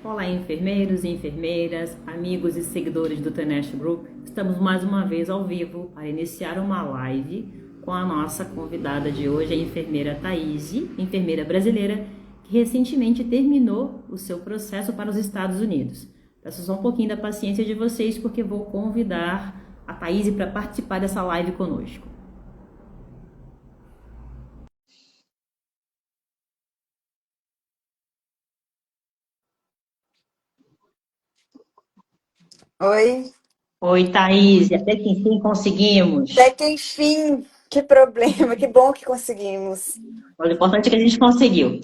Olá, enfermeiros e enfermeiras, amigos e seguidores do Teneste Group. Estamos mais uma vez ao vivo para iniciar uma live com a nossa convidada de hoje, a enfermeira Thaís, enfermeira brasileira, que recentemente terminou o seu processo para os Estados Unidos. Peço só um pouquinho da paciência de vocês, porque vou convidar a Thaís para participar dessa live conosco. Oi, Oi, Thaís, até que enfim até conseguimos. que enfim, que problema, que bom que conseguimos. O importante é que a gente conseguiu.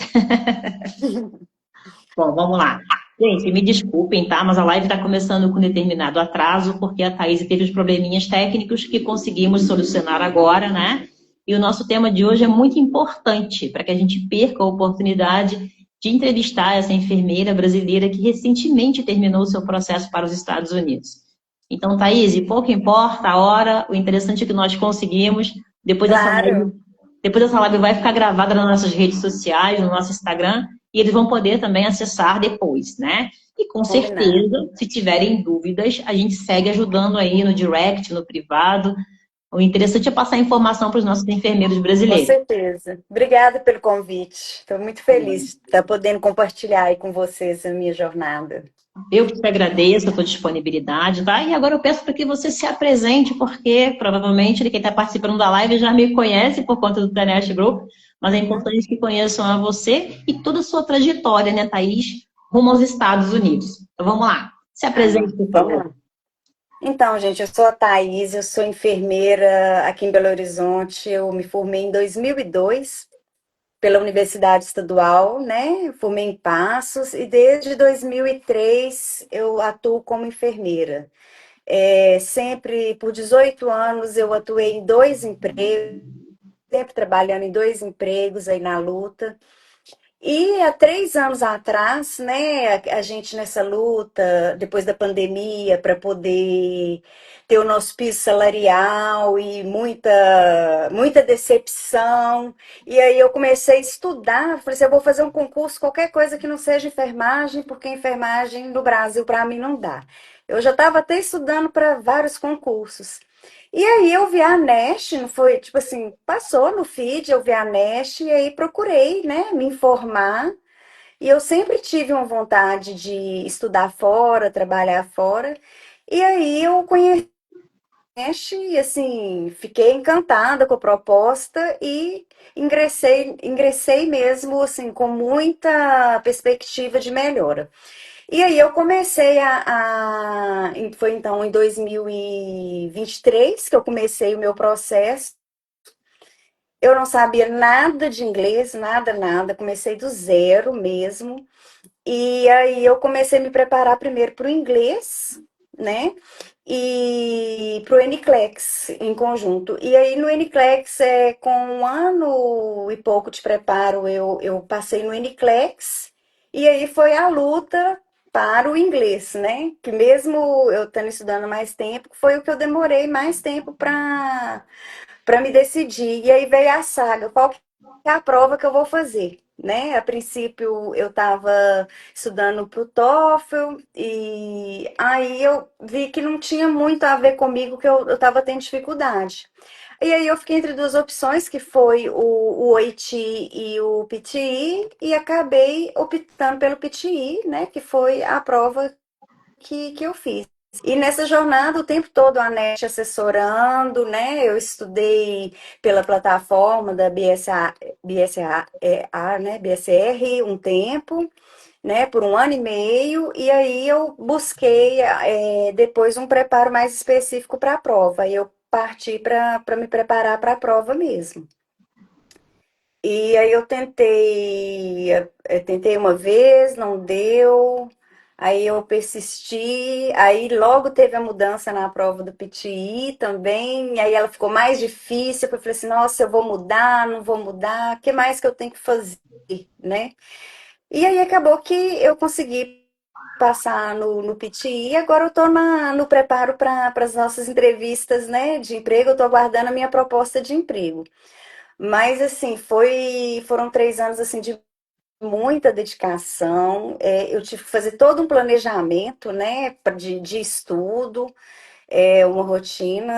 Bom, vamos lá. Gente, me desculpem, tá? Mas a live está começando com determinado atraso, porque a Thaís teve os probleminhas técnicos que conseguimos solucionar agora, né? E o nosso tema de hoje é muito importante para que a gente perca a oportunidade de entrevistar essa enfermeira brasileira que recentemente terminou o seu processo para os Estados Unidos. Então, Thaís, pouco importa a hora, o interessante é que nós conseguimos. Depois dessa live, Claro, depois essa live vai ficar gravada nas nossas redes sociais, no nosso Instagram, e eles vão poder também acessar depois, né? E com combinado. certeza, se tiverem dúvidas, a gente segue ajudando aí no direct, no privado. O interessante é passar informação para os nossos enfermeiros Com brasileiros. certeza. Obrigada pelo convite. Estou muito feliz de estar podendo compartilhar aí com vocês a minha jornada. Eu que te agradeço a tua disponibilidade, tá? E agora eu peço para que você se apresente, porque provavelmente quem está participando da live já me conhece por conta do Teneste Group, mas é Uhum. importante que conheçam a você e toda a sua trajetória, né, Thaís, rumo aos Estados Unidos. Então vamos lá. Se apresente, por Vamos favor. lá. Então, gente, eu sou a Thaís, eu sou enfermeira aqui em Belo Horizonte. Eu me formei em 2002 pela Universidade Estadual, né? Formei em Passos e desde 2003 eu atuo como enfermeira. Sempre por 18 anos eu atuei em dois empregos, sempre trabalhando em dois empregos aí na luta. E há 3 anos atrás, né, a gente nessa luta, depois da pandemia, para poder ter o nosso piso salarial e muita decepção. E aí eu comecei a estudar, falei assim, eu vou fazer um concurso, qualquer coisa que não seja enfermagem, porque enfermagem no Brasil para mim não dá. Eu já estava até estudando para vários concursos. E aí eu vi a Nest, não foi, tipo assim, passou no feed, eu vi a Nest e aí procurei, né, me informar. E eu sempre tive uma vontade de estudar fora, trabalhar fora. E aí eu conheci a Nest e assim, fiquei encantada com a proposta e ingressei mesmo assim com muita perspectiva de melhora. E aí eu comecei foi então em 2023 que eu comecei o meu processo. Eu não sabia nada de inglês, nada, nada. Comecei do zero mesmo. E aí eu comecei a me preparar primeiro para o inglês, né? E para o NCLEX em conjunto. E aí no NCLEX, com 1 ano e pouco de preparo, eu passei no NCLEX. E aí foi a luta para o inglês, né? Que mesmo eu estando estudando mais tempo, foi o que eu demorei mais tempo para me decidir. E aí veio a saga, qual que é a prova que eu vou fazer, né? A princípio eu estava estudando para o TOEFL e aí eu vi que não tinha muito a ver comigo, que eu estava tendo dificuldade. E aí eu fiquei entre duas opções, que foi o OIT e o PTE, e acabei optando pelo PTE, né? Que foi a prova que eu fiz. E nessa jornada, o tempo todo, a NET assessorando, né? Eu estudei pela plataforma da né? BSR um tempo, né? Por 1 ano e meio, e aí eu busquei depois um preparo mais específico para a prova. E eu parti para me preparar para a prova mesmo. E aí eu tentei uma vez, não deu. Aí eu persisti, aí logo teve a mudança na prova do PTI também, aí ela ficou mais difícil, eu falei assim, nossa, eu vou mudar, não vou mudar, o que mais que eu tenho que fazer, né? E aí acabou que eu consegui passar no PTI, e agora eu estou no preparo para as nossas entrevistas, né, de emprego, eu estou aguardando a minha proposta de emprego. Mas assim, foram 3 anos assim de muita dedicação. Eu tive que fazer todo um planejamento, né, de estudo, uma rotina.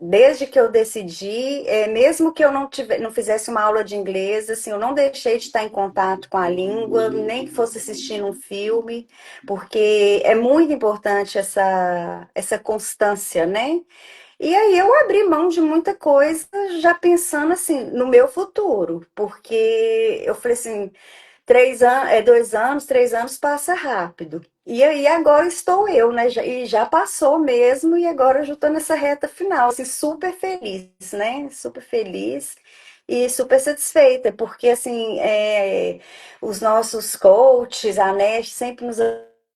Desde que eu decidi, mesmo que eu não fizesse uma aula de inglês, assim, eu não deixei de estar em contato com a língua, nem que fosse assistindo um filme, porque é muito importante essa constância, né? E aí eu abri mão de muita coisa, já pensando assim no meu futuro, porque eu falei assim, 3 anos, 2 anos, 3 anos passa rápido. E aí agora estou eu, né? E já passou mesmo, e agora eu já estou nessa reta final, assim, super feliz, né? Super feliz e super satisfeita, porque assim, os nossos coaches, a NEST sempre nos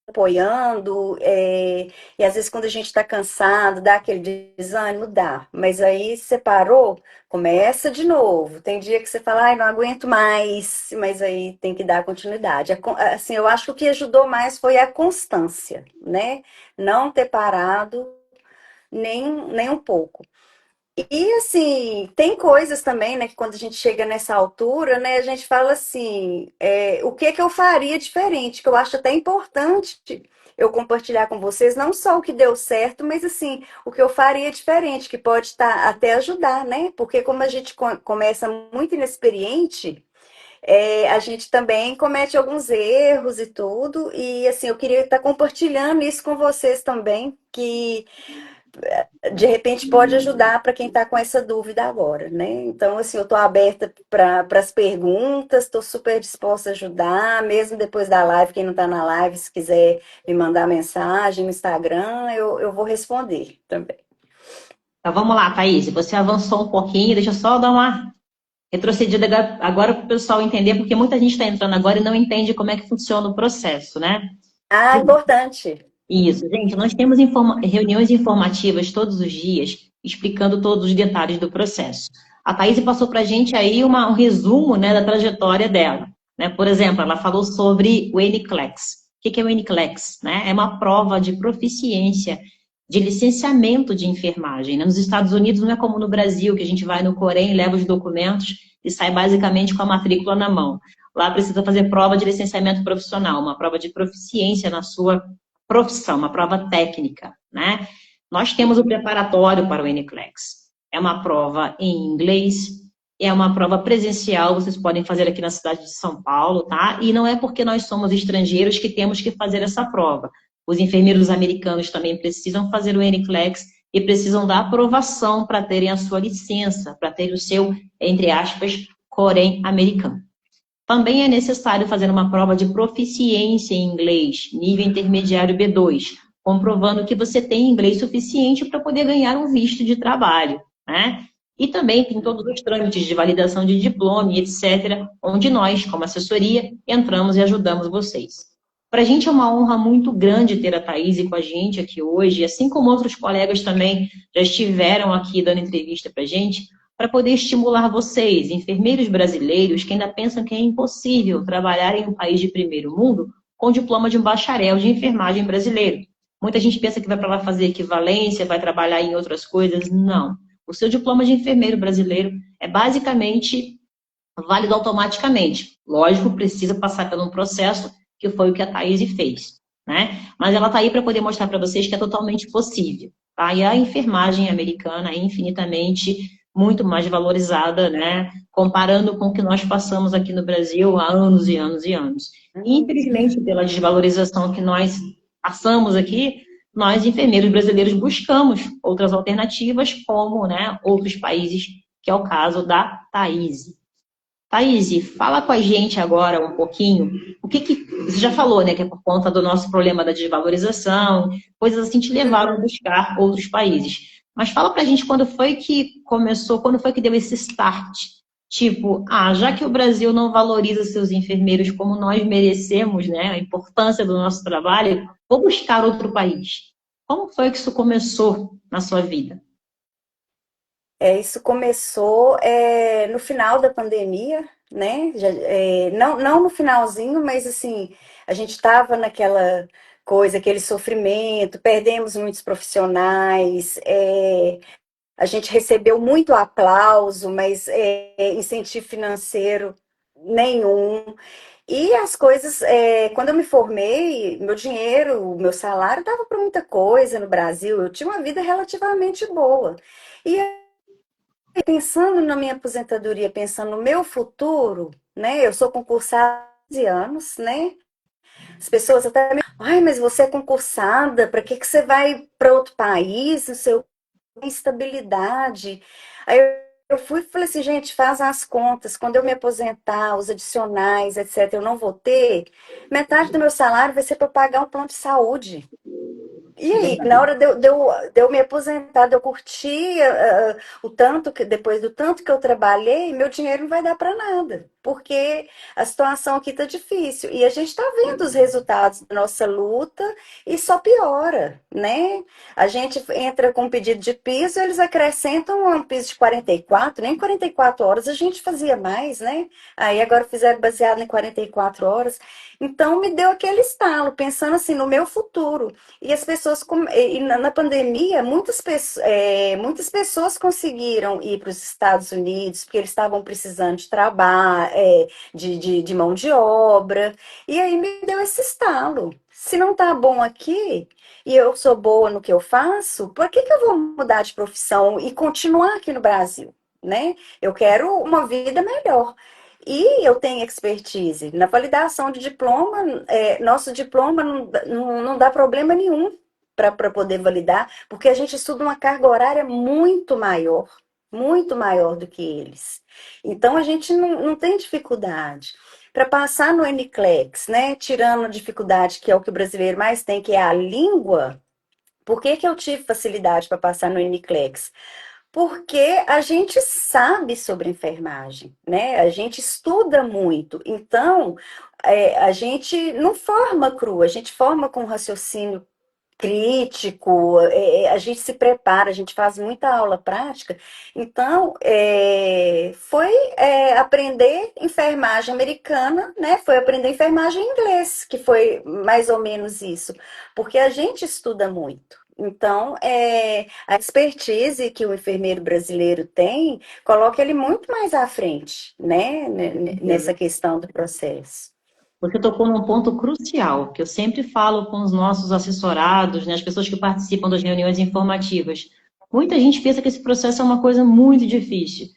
apoiando, e às vezes quando a gente está cansado, dá aquele desânimo, dá. Mas aí separou, começa de novo. Tem dia que você fala, ai, não aguento mais, mas aí tem que dar continuidade. Assim, eu acho que o que ajudou mais foi a constância, né? Não ter parado nem um pouco. E assim, tem coisas também, né, que quando a gente chega nessa altura, né, a gente fala assim, o que que eu faria diferente, que eu acho até importante eu compartilhar com vocês, não só o que deu certo, mas assim, o que eu faria diferente, que pode estar até ajudar, né? Porque como a gente começa muito inexperiente, a gente também comete alguns erros e tudo, e assim, eu queria estar compartilhando isso com vocês também, que de repente pode ajudar para quem está com essa dúvida agora, né? Então, assim, eu estou aberta para as perguntas, estou super disposta a ajudar, mesmo depois da live, quem não está na live, se quiser me mandar mensagem no Instagram, eu vou responder também. Então vamos lá, Thaís. Você avançou um pouquinho, deixa eu só dar uma retrocedida agora para o pessoal entender, porque muita gente está entrando agora e não entende como é que funciona o processo, né? Ah, importante. Isso, gente, nós temos reuniões informativas todos os dias, explicando todos os detalhes do processo. A Thaís passou para a gente aí um resumo, né, da trajetória dela. Né? Por exemplo, ela falou sobre o NCLEX. O que é o NCLEX? Né? É uma prova de proficiência de licenciamento de enfermagem. Né? Nos Estados Unidos não é como no Brasil, que a gente vai no Corém, leva os documentos e sai basicamente com a matrícula na mão. Lá precisa fazer prova de licenciamento profissional, uma prova de proficiência na sua profissão, uma prova técnica, né? Nós temos o preparatório para o NCLEX. É uma prova em inglês, é uma prova presencial, vocês podem fazer aqui na cidade de São Paulo, tá? E não é porque nós somos estrangeiros que temos que fazer essa prova. Os enfermeiros americanos também precisam fazer o NCLEX e precisam da aprovação para terem a sua licença, para ter o seu, entre aspas, Corém americano. Também é necessário fazer uma prova de proficiência em inglês, nível intermediário B2, comprovando que você tem inglês suficiente para poder ganhar um visto de trabalho, né? E também tem todos os trâmites de validação de diploma e etc., onde nós, como assessoria, entramos e ajudamos vocês. Para a gente é uma honra muito grande ter a Thaís com a gente aqui hoje, assim como outros colegas também já estiveram aqui dando entrevista para a gente, para poder estimular vocês, enfermeiros brasileiros, que ainda pensam que é impossível trabalhar em um país de primeiro mundo com diploma de um bacharel de enfermagem brasileiro. Muita gente pensa que vai para lá fazer equivalência, vai trabalhar em outras coisas. Não. O seu diploma de enfermeiro brasileiro é basicamente válido automaticamente. Lógico, precisa passar por um processo, que foi o que a Thaís fez, né? Mas ela está aí para poder mostrar para vocês que é totalmente possível, tá? E a enfermagem americana é infinitamente muito mais valorizada, né? Comparando com o que nós passamos aqui no Brasil há anos e anos e anos. E, infelizmente, pela desvalorização que nós passamos aqui, nós, enfermeiros brasileiros, buscamos outras alternativas, como, né, outros países, que é o caso da Thaís. Thaís, fala com a gente agora um pouquinho, o que você já falou, né, que é por conta do nosso problema da desvalorização, coisas assim te levaram a buscar outros países. Mas fala pra gente quando foi que começou, quando foi que deu esse start? Tipo, já que o Brasil não valoriza seus enfermeiros como nós merecemos, né, a importância do nosso trabalho, vou buscar outro país. Como foi que isso começou na sua vida? Isso começou no final da pandemia, né? Não no finalzinho, mas assim, a gente estava naquela coisa, aquele sofrimento, perdemos muitos profissionais, a gente recebeu muito aplauso, mas incentivo financeiro nenhum. E as coisas, quando eu me formei, meu dinheiro, o meu salário dava para muita coisa no Brasil. Eu tinha uma vida relativamente boa. E aí, pensando na minha aposentadoria, pensando no meu futuro, né? Eu sou concursada há 11 anos, né? As pessoas até me, ai, mas você é concursada, para que que você vai para outro país? Não sei o que, estabilidade. Aí eu fui e falei assim, gente, faz as contas. Quando eu me aposentar, os adicionais, etc., eu não vou ter, metade do meu salário vai ser para pagar um plano de saúde. E aí, na Verdade. hora de eu me aposentar, de eu curtir o tanto que, depois do tanto que eu trabalhei, meu dinheiro não vai dar para nada, porque a situação aqui tá difícil. E a gente está vendo os resultados da nossa luta e só piora, né? A gente entra com um pedido de piso, eles acrescentam um piso de 44, nem 44 horas a gente fazia mais, né? Aí agora fizeram baseado em 44 horas. Então me deu aquele estalo, pensando assim no meu futuro. E as pessoas, e na pandemia, muitas pessoas conseguiram ir para os Estados Unidos, porque eles estavam precisando de trabalho, de mão de obra. E aí me deu esse estalo. Se não tá bom aqui, e eu sou boa no que eu faço, por que que eu vou mudar de profissão e continuar aqui no Brasil? Né? Eu quero uma vida melhor. E eu tenho expertise na validação de diploma. Nosso diploma não dá problema nenhum para poder validar, porque a gente estuda uma carga horária muito maior do que eles. Então a gente não tem dificuldade. Para passar no NCLEX, né? Tirando a dificuldade que é o que o brasileiro mais tem, que é a língua, por que que eu tive facilidade para passar no NCLEX? Porque a gente sabe sobre enfermagem, né? A gente estuda muito. Então, a gente não forma cru, a gente forma com raciocínio crítico, a gente se prepara, a gente faz muita aula prática. Então, foi aprender enfermagem americana, né? Foi aprender enfermagem em inglês, que foi mais ou menos isso, porque a gente estuda muito. Então, a expertise que o enfermeiro brasileiro tem, coloca ele muito mais à frente, né? Nessa questão do processo. Você tocou num ponto crucial, que eu sempre falo com os nossos assessorados, né, as pessoas que participam das reuniões informativas. Muita gente pensa que esse processo é uma coisa muito difícil.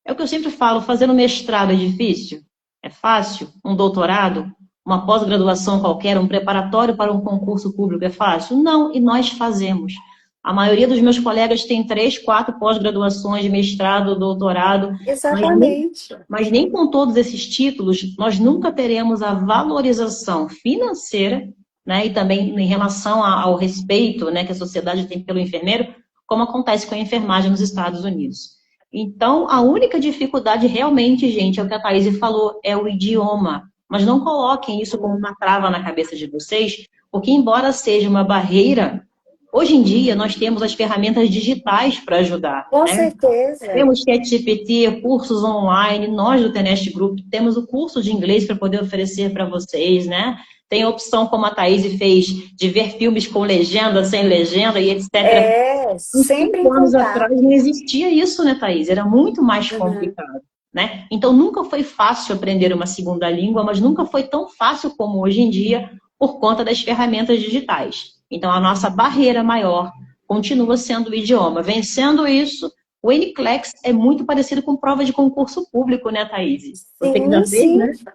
É o que eu sempre falo, fazer um mestrado é difícil? É fácil? Um doutorado? Uma pós-graduação qualquer, um preparatório para um concurso público é fácil? Não, e nós fazemos. A maioria dos meus colegas tem 3, 4 pós-graduações, mestrado, doutorado, mas nem, Exatamente. mas nem com todos esses títulos nós nunca teremos a valorização financeira, né, e também em relação ao respeito, né, que a sociedade tem pelo enfermeiro, como acontece com a enfermagem nos Estados Unidos. Então, a única dificuldade realmente, gente, é o que a Thaís falou, é o idioma. Mas não coloquem isso como uma trava na cabeça de vocês, porque embora seja uma barreira, hoje em dia nós temos as ferramentas digitais para ajudar, Com né? certeza. Temos ChatGPT, cursos online, nós do Tenest Group temos o curso de inglês para poder oferecer para vocês, né? Tem a opção, como a Thaís fez, de ver filmes com legenda, sem legenda e etc. Uns Sempre 5 anos encontrar. atrás não existia isso, né, Thaís? Era muito mais Uhum. complicado, né? Então nunca foi fácil aprender uma segunda língua, mas nunca foi tão fácil como hoje em dia por conta das ferramentas digitais. Então a nossa barreira maior continua sendo o idioma. Vencendo isso, o NCLEX é muito parecido com prova de concurso público, né, Thaís? Você que já Sim, fez, sim. né?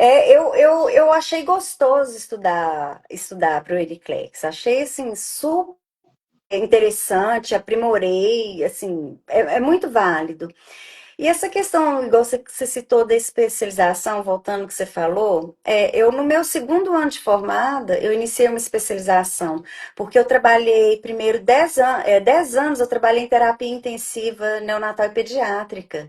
Eu achei gostoso estudar para o Ericlex. Achei assim super interessante, aprimorei, assim, é muito válido. E essa questão, igual você citou da especialização, voltando ao que você falou, eu no meu segundo ano de formada, eu iniciei uma especialização, porque eu trabalhei primeiro 10 anos, eu trabalhei em terapia intensiva neonatal e pediátrica.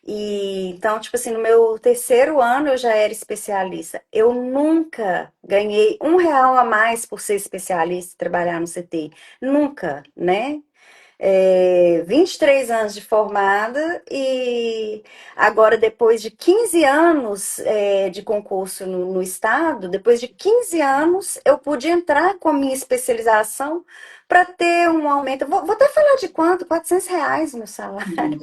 E então, tipo assim, no meu terceiro ano eu já era especialista. Eu nunca ganhei R$ 1 a mais por ser especialista e trabalhar no CT. Nunca, né? 23 anos de formada e agora, depois de 15 anos de concurso no estado, depois de 15 anos, eu pude entrar com a minha especialização para ter um aumento. Vou até falar de quanto? R$ 400 meu salário.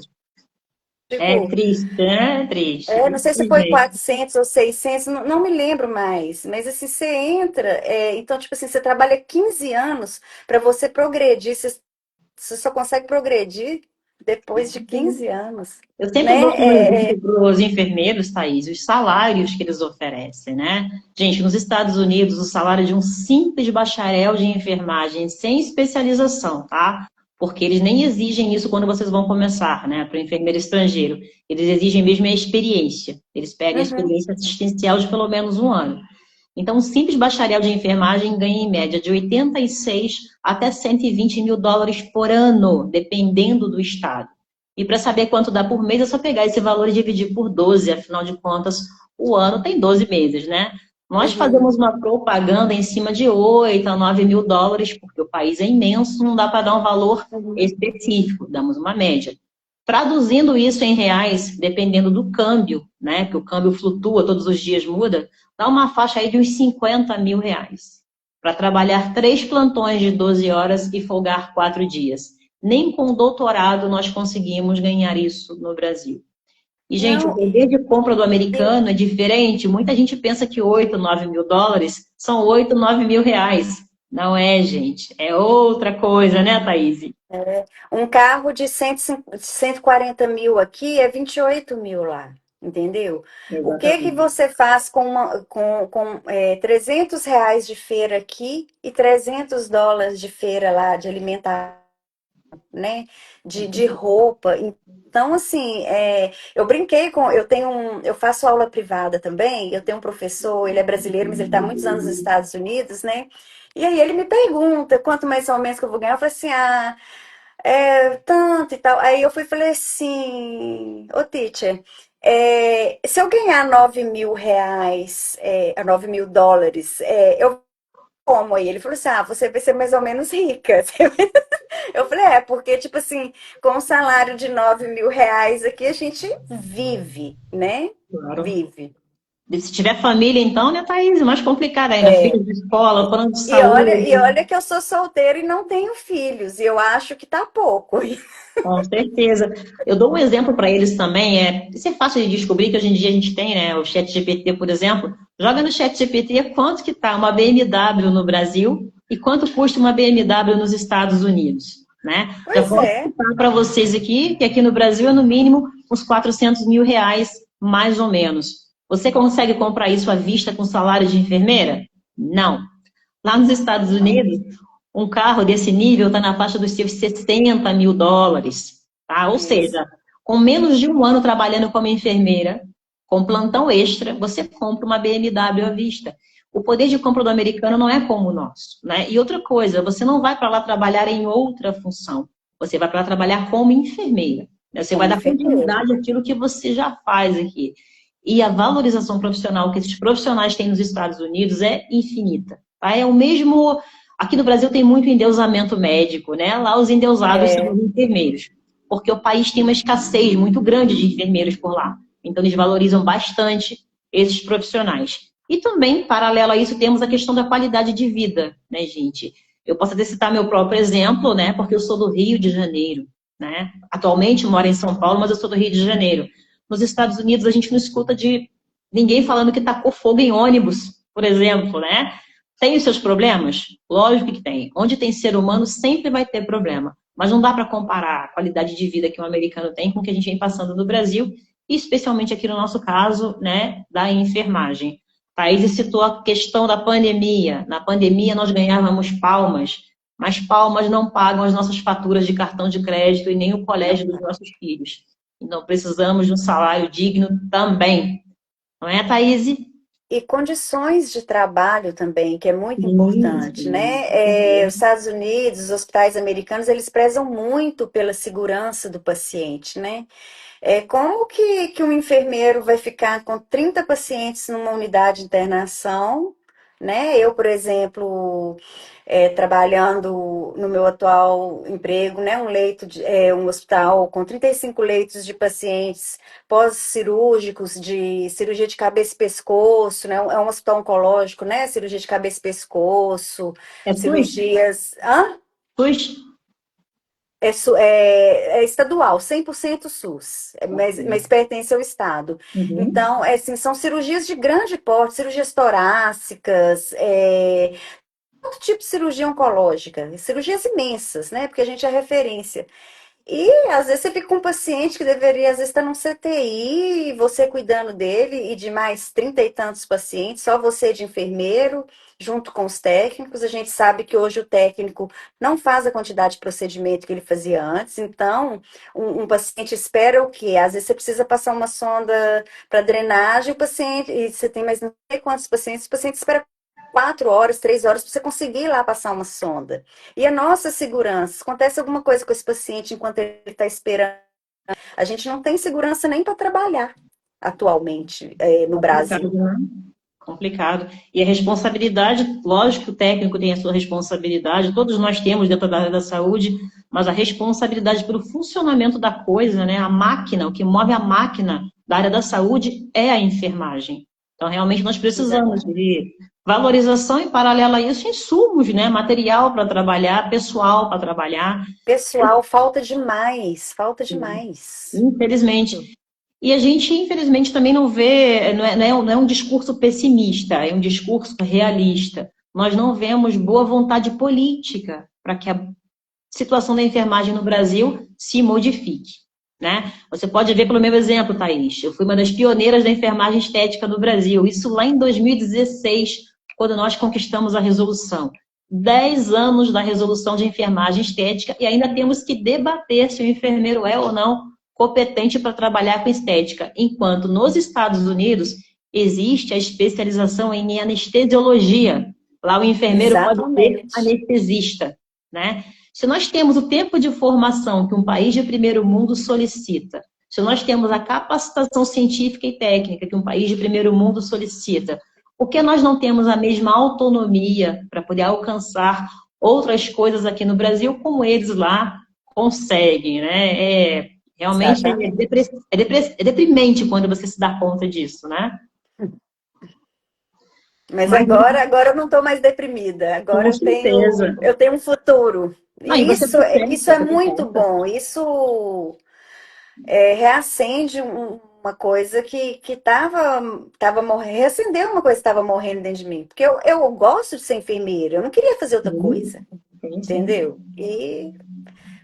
É Digo, triste, né? É triste. não sei se foi 400 ou 600, não me lembro mais, mas assim, você entra, então, tipo assim, você trabalha 15 anos para você progredir, você só consegue progredir depois de 15 anos, Eu sempre dou né? como exemplo para os enfermeiros, Thaís, os salários que eles oferecem, né? Gente, nos Estados Unidos, o salário de um simples bacharel de enfermagem sem especialização, tá? Porque eles nem exigem isso quando vocês vão começar, né? Para o enfermeiro estrangeiro. Eles exigem mesmo a experiência. Eles pegam a Uhum. experiência assistencial de pelo menos um ano. Então, um simples bacharel de enfermagem ganha em média de 86 até 120 mil dólares por ano, dependendo do estado. E para saber quanto dá por mês, é só pegar esse valor e dividir por 12, afinal de contas, o ano tem 12 meses, né? Nós Uhum. fazemos uma propaganda em cima de 8 a 9 mil dólares, porque o país é imenso, não dá para dar um valor Uhum. específico, damos uma média. Traduzindo isso em reais, dependendo do câmbio, né? Que o câmbio flutua, todos os dias muda, dá uma faixa aí de uns 50 mil reais. Para trabalhar 3 plantões de 12 horas e folgar 4 dias. Nem com doutorado nós conseguimos ganhar isso no Brasil. E, gente, o Não, poder de compra do e- americano é diferente. Muita gente pensa que 8, 9 mil dólares são 8, 9 mil reais. Não é, gente. É outra coisa, né, Thaís? um carro de 140 mil aqui é 28 mil lá, entendeu? O que que Exatamente. você faz com 300 reais de feira aqui e 300 dólares de feira lá de alimentação, né? De roupa. Então, assim, eu faço aula privada também, eu tenho um professor, ele é brasileiro, mas ele está há muitos anos nos Estados Unidos, né? E aí ele me pergunta quanto mais ou menos que eu vou ganhar. Eu falei assim, tanto e tal. Aí eu fui e falei assim, ô teacher, se eu ganhar 9 mil reais, 9 mil dólares, eu como? Aí ele falou assim, você vai ser mais ou menos rica. Eu falei, porque, tipo assim, com um salário de 9 mil reais aqui, a gente vive, né? Claro. Vive. E se tiver família, então, né, Thaís? Mais complicado ainda. Filhos de escola, plano de saúde. E olha que eu sou solteira e não tenho filhos, e eu acho que tá pouco. Com certeza. Eu dou um exemplo para eles também. Isso é fácil de descobrir que hoje em dia a gente tem, né? O Chat GPT, por exemplo. Joga no Chat GPT quanto que tá uma BMW no Brasil e quanto custa uma BMW nos Estados Unidos, né? Já Pois posso é. citar para vocês aqui que aqui no Brasil é no mínimo uns 400 mil reais, mais ou menos. Você consegue comprar isso à vista com salário de enfermeira? Não. Lá nos Estados Unidos, um carro desse nível está na faixa dos seus 60 mil dólares, tá? Ou Isso. seja, com menos de um ano trabalhando como enfermeira, com plantão extra, você compra uma BMW à vista. O poder de compra do americano não é como o nosso, né? E outra coisa, você não vai para lá trabalhar em outra função. Você vai para lá trabalhar como enfermeira, né? Você vai Como dar enfermeira. continuidade àquilo que você já faz aqui. E a valorização profissional que esses profissionais têm nos Estados Unidos é infinita. Tá? É o mesmo. Aqui no Brasil tem muito endeusamento médico, né? Lá os endeusados são É, os enfermeiros, porque o país tem uma escassez muito grande de enfermeiros por lá. Então eles valorizam bastante esses profissionais. E também, paralelo a isso, temos a questão da qualidade de vida, né, gente? Eu posso até citar meu próprio exemplo, né? Porque eu sou do Rio de Janeiro, né? Atualmente moro em São Paulo, mas eu sou do Rio de Janeiro. Nos Estados Unidos a gente não escuta de ninguém falando que tacou fogo em ônibus, por exemplo, né? Tem os seus problemas? Lógico que tem. Onde tem ser humano sempre vai ter problema. Mas não dá para comparar a qualidade de vida que um americano tem com o que a gente vem passando no Brasil, e especialmente aqui no nosso caso, né, da enfermagem. Thaís citou a questão da pandemia. Na pandemia nós ganhávamos palmas, mas palmas não pagam as nossas faturas de cartão de crédito e nem o colégio dos não. nossos filhos. Então precisamos de um salário digno também. Não é, Thaís? E condições de trabalho também, que é muito Sim, importante, sim. né? Os Estados Unidos, os hospitais americanos, eles prezam muito pela segurança do paciente, né? Como que um enfermeiro vai ficar com 30 pacientes numa unidade de internação, né? Eu, por exemplo, trabalhando no meu atual emprego, né? Um hospital com 35 leitos de pacientes pós-cirúrgicos, de cirurgia de cabeça e pescoço, né? É um hospital oncológico, né? Cirurgia de cabeça e pescoço, É SUS? cirurgias. Hã? SUS? é estadual, 100% SUS, mas pertence ao Estado. Uhum. Então, assim, são cirurgias de grande porte, cirurgias torácicas, todo tipo de cirurgia oncológica, cirurgias imensas, né? Porque a gente é referência. E às vezes você fica com um paciente que deveria, às vezes, estar num CTI, e você cuidando dele e de mais 30 e tantos pacientes, só você de enfermeiro, junto com os técnicos. A gente sabe que hoje o técnico não faz a quantidade de procedimento que ele fazia antes, então um paciente espera o quê? Às vezes você precisa passar uma sonda para drenagem, o paciente, e você tem mais não sei quantos pacientes, o paciente espera 4 horas, 3 horas para você conseguir ir lá passar uma sonda. E a nossa segurança, se acontece alguma coisa com esse paciente enquanto ele está esperando, a gente não tem segurança nem para trabalhar atualmente no Complicado, Brasil. né? Complicado. E a responsabilidade, lógico que o técnico tem a sua responsabilidade, todos nós temos dentro da área da saúde, mas a responsabilidade pelo funcionamento da coisa, né? A máquina, o que move a máquina da área da saúde é a enfermagem. Então, realmente, nós precisamos Exatamente. de valorização e, paralelo a isso, insumos, né? Material para trabalhar, pessoal para trabalhar. Pessoal, falta demais, falta demais. Infelizmente. Muito. E a gente, infelizmente, também não vê, não é um discurso pessimista, é um discurso realista. Nós não vemos boa vontade política para que a situação da enfermagem no Brasil se modifique. Né? Você pode ver pelo meu exemplo, Thaís. Eu fui uma das pioneiras da enfermagem estética no Brasil, isso lá em 2016, quando nós conquistamos a resolução. 10 anos da resolução de enfermagem estética e ainda temos que debater se o enfermeiro é ou não competente para trabalhar com estética, enquanto nos Estados Unidos existe a especialização em anestesiologia. Lá o enfermeiro pode ser Exatamente. anestesista, né? Se nós temos o tempo de formação que um país de primeiro mundo solicita, se nós temos a capacitação científica e técnica que um país de primeiro mundo solicita, por que nós não temos a mesma autonomia para poder alcançar outras coisas aqui no Brasil como eles lá conseguem, né? Realmente Exatamente. é deprimente quando você se dá conta disso, né? Mas Mas, agora eu não estou mais deprimida. Agora com certeza. eu tenho um futuro. Não, e E você isso é você muito protesta. bom. Isso reacende uma coisa que tava morrendo, reacendeu uma coisa que estava morrendo dentro de mim. Porque eu gosto de ser enfermeira, eu não queria fazer outra Sim, coisa, sim. entendeu? E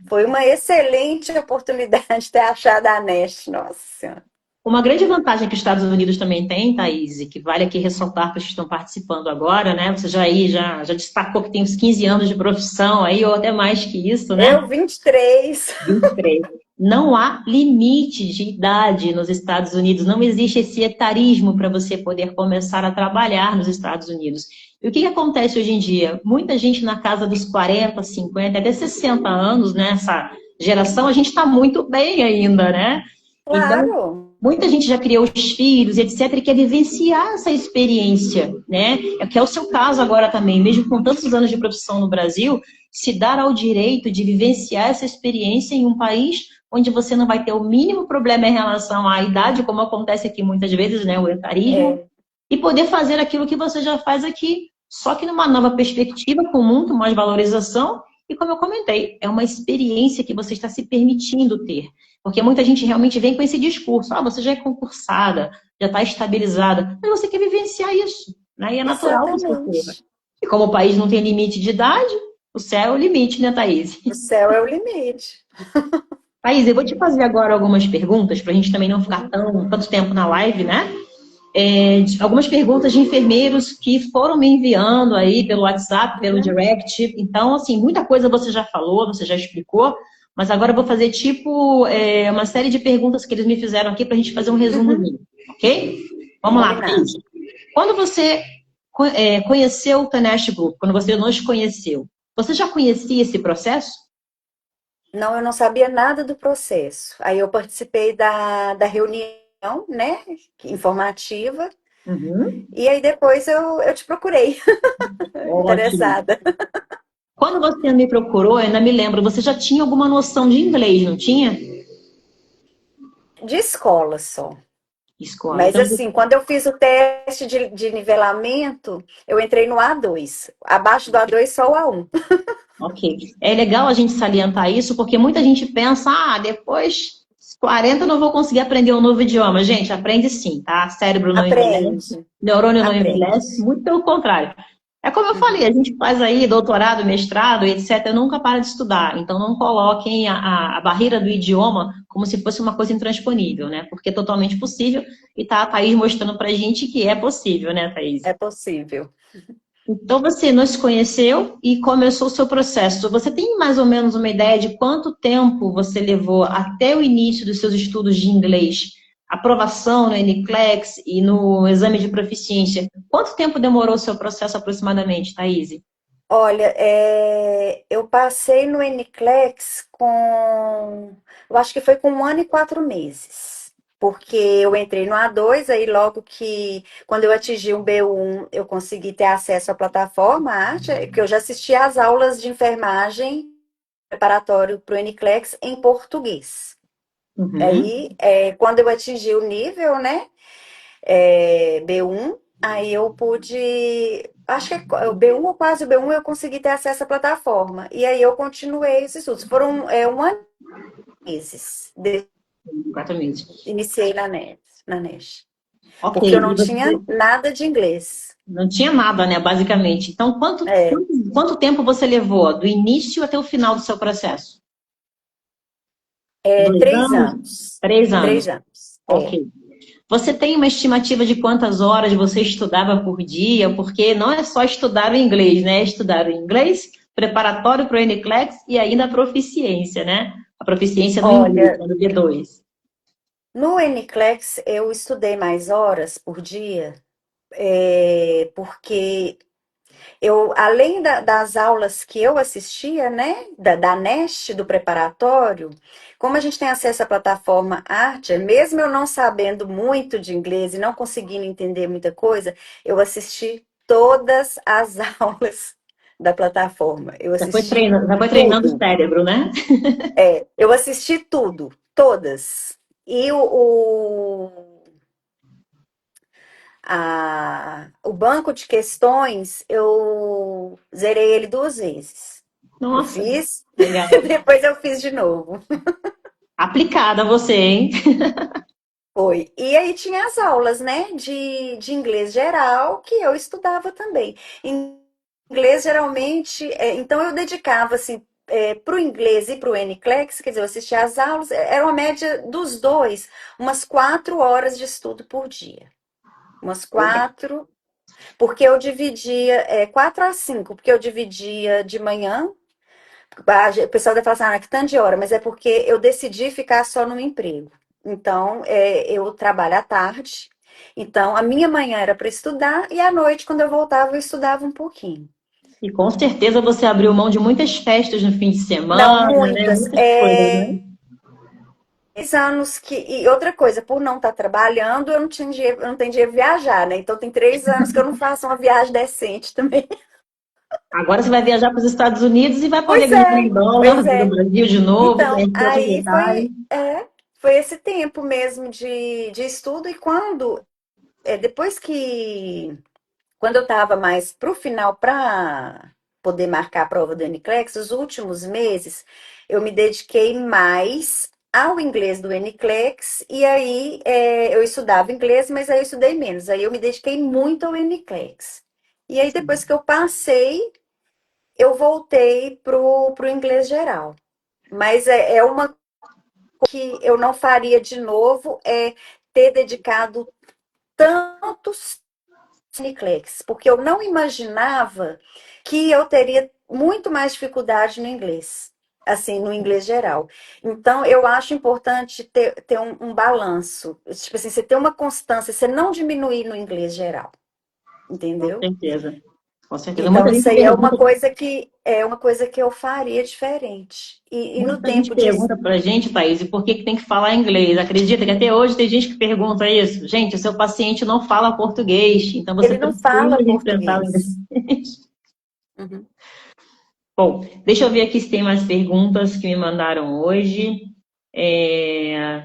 foi uma excelente oportunidade ter achado a Nest, nossa Senhora. Uma grande vantagem que os Estados Unidos também tem, Thaís, e que vale aqui ressaltar para os que estão participando agora, né? Você já destacou que tem uns 15 anos de profissão aí, ou até mais que isso, né? Eu, 23. 23. Não há limite de idade nos Estados Unidos, não existe esse etarismo para você poder começar a trabalhar nos Estados Unidos. E o que acontece hoje em dia? Muita gente na casa dos 40, 50, até 60 anos, nessa geração, a gente está muito bem ainda, né? Então, Claro. muita gente já criou os filhos, etc., e quer vivenciar essa experiência, né? Que é o seu caso agora também, mesmo com tantos anos de profissão no Brasil, se dar ao direito de vivenciar essa experiência em um país onde você não vai ter o mínimo problema em relação à idade, como acontece aqui muitas vezes, né? O etarismo, É, e poder fazer aquilo que você já faz aqui, só que numa nova perspectiva, com muito mais valorização, e como eu comentei, é uma experiência que você está se permitindo ter. Porque muita gente realmente vem com esse discurso, você já é concursada, já está estabilizada, mas você quer vivenciar isso, né? E é natural você ter. exatamente. E como o país não tem limite de idade, o céu é o limite, né, Thaís? O céu é o limite. Thaís, eu vou te fazer agora algumas perguntas, para a gente também não ficar tanto tempo na live, né? Algumas perguntas de enfermeiros que foram me enviando aí pelo WhatsApp, pelo Uhum. direct. Então, assim, muita coisa você já falou, você já explicou, mas agora eu vou fazer tipo uma série de perguntas que eles me fizeram aqui para a gente fazer um Uhum. resumozinho, ok? Vamos lá, Thaís. Combinado. Quando você conheceu o Tanesh Group, quando você nos conheceu, você já conhecia esse processo? Não, eu não sabia nada do processo. Aí eu participei da reunião, né, informativa, Uhum. e aí depois eu te procurei, Ótimo. interessada. Quando você me procurou, eu ainda me lembro, você já tinha alguma noção de inglês, não tinha? De escola só. Escola. Mas Então, assim, quando eu fiz o teste de nivelamento, eu entrei no A2. Abaixo do A2, só o A1. Ok. É legal a gente salientar isso, porque muita gente pensa, depois dos 40 eu não vou conseguir aprender um novo idioma. Gente, aprende sim, tá? Cérebro não envelhece, Aprende, neurônio não envelhece, aprende. muito pelo contrário. É como eu falei, Uhum. a gente faz aí doutorado, mestrado, etc., nunca para de estudar. Então não coloquem a barreira do idioma como se fosse uma coisa intransponível, né? Porque é totalmente possível, e tá a Thaís mostrando pra gente que é possível, né, Thaís? É possível. Então você nos conheceu e começou o seu processo. Você tem mais ou menos uma ideia de quanto tempo você levou até o início dos seus estudos de inglês? Aprovação no NCLEX e no exame de proficiência. Quanto tempo demorou o seu processo aproximadamente, Thaís? Olha, eu passei no NCLEX com, eu acho que foi com 1 ano e 4 meses, porque eu entrei no A2, aí logo que, quando eu atingi o B1, eu consegui ter acesso à plataforma Arte, que eu já assisti às aulas de enfermagem preparatório para o NCLEX em português. Uhum. Aí, quando eu atingi o nível, né, B1, aí eu pude. Acho que o B1 ou quase o B1 eu consegui ter acesso à plataforma. E aí eu continuei os estudos. Foram 1 ano e 4 meses. Quatro meses. Iniciei na NESH. Ok. Porque eu não E tinha você nada de inglês. não tinha nada, né, basicamente. Então, É, quanto tempo você levou do início até o final do seu processo? 3 2 anos? anos. 3 anos. 3 anos. Ok. Você tem uma estimativa de quantas horas você estudava por dia? Porque não é só estudar o inglês, né? É estudar o inglês, preparatório para o NCLEX e ainda a proficiência, né? A proficiência no inglês, Olha, né? No B2. no NCLEX eu estudei mais horas por dia, porque além das aulas que eu assistia, né, da NEST, do preparatório, como a gente tem acesso à plataforma Archer, mesmo eu não sabendo muito de inglês e não conseguindo entender muita coisa, eu assisti todas as aulas da plataforma. Eu assisti Já foi treinando o tudo. cérebro, né? Eu assisti tudo, todas. E o banco de questões, eu zerei ele 2 vezes. Eu Nossa, fiz, legal. depois eu fiz de novo. Aplicada você, hein? Foi. E aí tinha as aulas, né, de inglês geral, que eu estudava também. Em inglês, geralmente, então eu dedicava, assim, para o inglês e para o NCLEX, quer dizer, eu assistia às aulas, era uma média dos dois, umas 4 horas de estudo por dia. Umas quatro. Porque eu dividia, 4 a 5, porque eu dividia de manhã. O pessoal deve falar assim, que tanto de hora, mas é porque eu decidi ficar só no emprego. Então, eu trabalho à tarde. Então, a minha manhã era para estudar e à noite, quando eu voltava, eu estudava um pouquinho. E com certeza você abriu mão de muitas festas no fim de Não, semana, né? muitas. Muitas coisas, né? 3 anos que. E outra coisa, por não estar trabalhando, eu não tenho dinheiro viajar, né? Então, tem 3 anos que eu não faço uma viagem decente também. Agora você vai viajar para os Estados Unidos e vai poder Pois ganhar em é, dólar pois do é. Brasil de novo, Então, conhecer outros aí lugares. foi esse tempo mesmo de estudo, e depois quando eu estava mais para o final, para poder marcar a prova do NCLEX, os últimos meses, eu me dediquei mais ao inglês do NCLEX, e aí eu estudava inglês, mas aí eu estudei menos, aí eu me dediquei muito ao NCLEX. E aí, depois que eu passei, eu voltei pro inglês geral. Mas é uma que eu não faria de novo, ter dedicado tantos Uniclex, porque eu não imaginava que eu teria muito mais dificuldade no inglês, assim, no inglês geral. Então, eu acho importante ter um balanço, tipo assim, você ter uma constância, você não diminuir no inglês geral, Com entendeu? certeza. Com certeza. Então, isso aí é uma coisa que eu faria diferente. E no Muita gente tempo de pergunta pra gente, Thaís, e por que que tem que falar inglês? Acredita que até hoje tem gente que pergunta isso? Gente, o seu paciente não fala português, então você ele não precisa fala de enfrentar o português. inglês. Uhum. Bom, deixa eu ver aqui se tem mais perguntas que me mandaram hoje. É,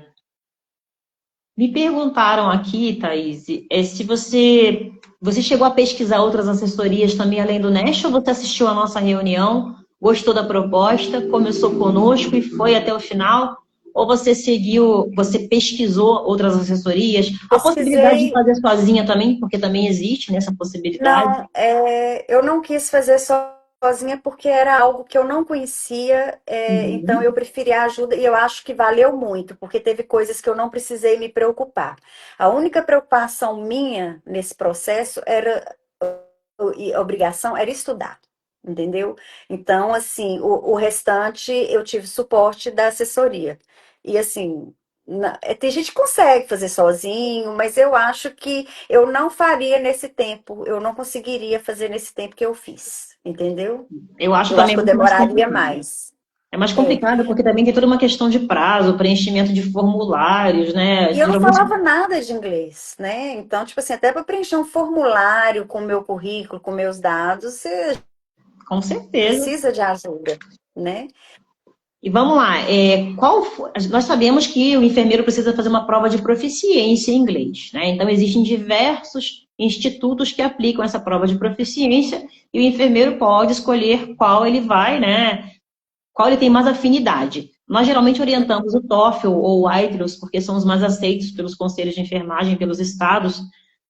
Me perguntaram aqui, Thaís, se você chegou a pesquisar outras assessorias também além do NEST ou você assistiu à nossa reunião? gostou da proposta, começou conosco e foi até o final? Ou você seguiu, você pesquisou outras assessorias? A possibilidade de Pesquisei. fazer sozinha também, porque também existe nessa possibilidade. Não, eu não quis fazer sozinha porque era algo que eu não conhecia, então Uhum. eu preferi a ajuda e eu acho que valeu muito, porque teve coisas que eu não precisei me preocupar. A única preocupação minha nesse processo era, e a obrigação era estudar, entendeu? Então, assim, o restante eu tive suporte da assessoria. E assim, tem gente que consegue fazer sozinho, mas eu acho que eu não faria nesse tempo, eu não conseguiria fazer nesse tempo que eu fiz, entendeu? Eu acho Eu acho também que eu muito mais demoraria complicado. mais. É mais É. complicado porque também tem toda uma questão de prazo, preenchimento de formulários, né? E eu não Geralmente, falava nada de inglês, né? Então, tipo assim, até para preencher um formulário com o meu currículo, com meus dados, você com certeza. precisa de ajuda, né? E vamos lá, nós sabemos que o enfermeiro precisa fazer uma prova de proficiência em inglês, né? Então, existem diversos institutos que aplicam essa prova de proficiência e o enfermeiro pode escolher qual ele vai, né? Qual ele tem mais afinidade. Nós geralmente orientamos o TOEFL ou o IELTS, porque são os mais aceitos pelos conselhos de enfermagem, pelos estados,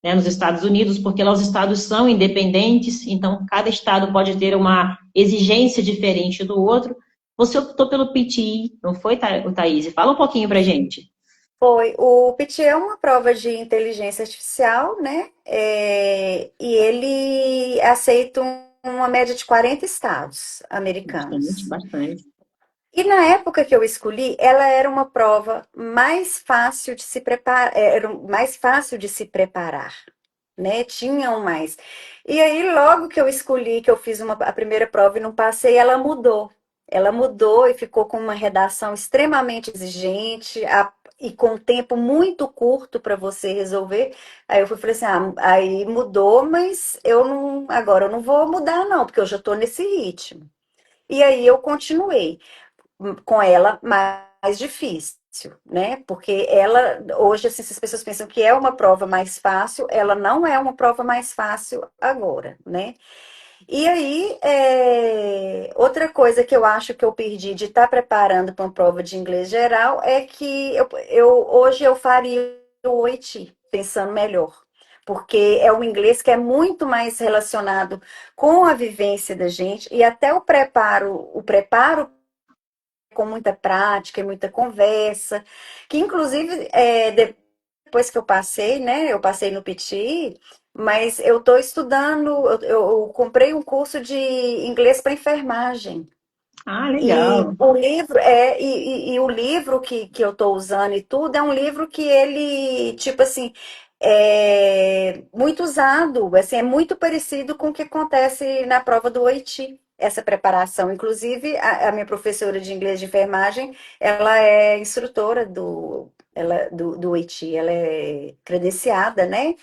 né, nos Estados Unidos, porque lá os estados são independentes, então cada estado pode ter uma exigência diferente do outro. Você optou pelo PTE, não foi, Thaís? Fala um pouquinho pra gente. Foi. O PT é uma prova de inteligência artificial, né? E ele aceita uma média de 40 estados Bastante, americanos. bastante. E na época que eu escolhi, ela era uma prova mais fácil de se preparar, mais fácil de se preparar, né? Tinham mais. E aí, logo que eu escolhi, que eu fiz a primeira prova e não passei, ela mudou. Ela mudou e ficou com uma redação extremamente exigente e com um tempo muito curto para você resolver. Aí eu falei assim, aí mudou, mas agora eu não vou mudar não, porque eu já estou nesse ritmo. E aí eu continuei com ela mais difícil, né? Porque ela, hoje, assim, se as pessoas pensam que é uma prova mais fácil, ela não é uma prova mais fácil agora, né? E aí, outra coisa que eu acho que eu perdi de estar preparando para uma prova de inglês geral é que hoje eu faria o OIT, pensando melhor. Porque é um inglês que é muito mais relacionado com a vivência da gente e até o preparo com muita prática e muita conversa, que inclusive depois que eu passei, né? Eu passei no PT, mas eu estou estudando, eu comprei um curso de inglês para enfermagem. Ah, E legal. o livro e o livro que eu estou usando e tudo é um livro que ele, tipo assim, é muito usado, assim, é muito parecido com o que acontece na prova do OIT, essa preparação. Inclusive, a minha professora de inglês de enfermagem, ela é instrutora do OIT, ela é credenciada, né,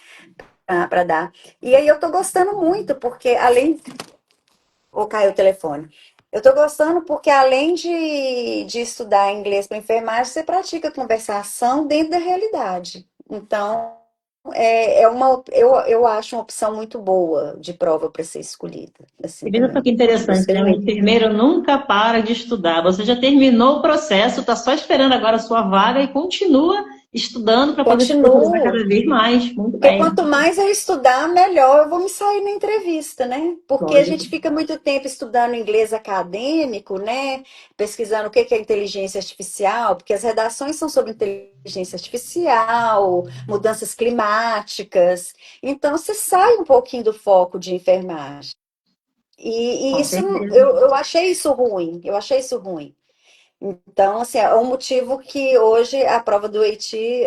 para dar. E aí eu estou gostando muito, porque além ou caiu o telefone. Eu tô gostando porque, além de estudar inglês para enfermagem, você pratica conversação dentro da realidade. Então, eu acho uma opção muito boa de prova para ser escolhida. Assim E veja só também. que interessante, Gostei né? O muito. enfermeiro nunca para de estudar. Você já terminou o processo, está só esperando agora a sua vaga e continua estudando para poder se especializar Continuo. cada vez mais. Muito Porque bem. quanto mais eu estudar, melhor eu vou me sair na entrevista, né? Porque a Lógico. gente fica muito tempo estudando inglês acadêmico, né? Pesquisando o que é inteligência artificial, porque as redações são sobre inteligência artificial, mudanças climáticas. Então, você sai um pouquinho do foco de enfermagem. E Com isso, certeza. eu achei isso ruim. Eu achei isso ruim. Então, assim, é um motivo que hoje a prova do Haiti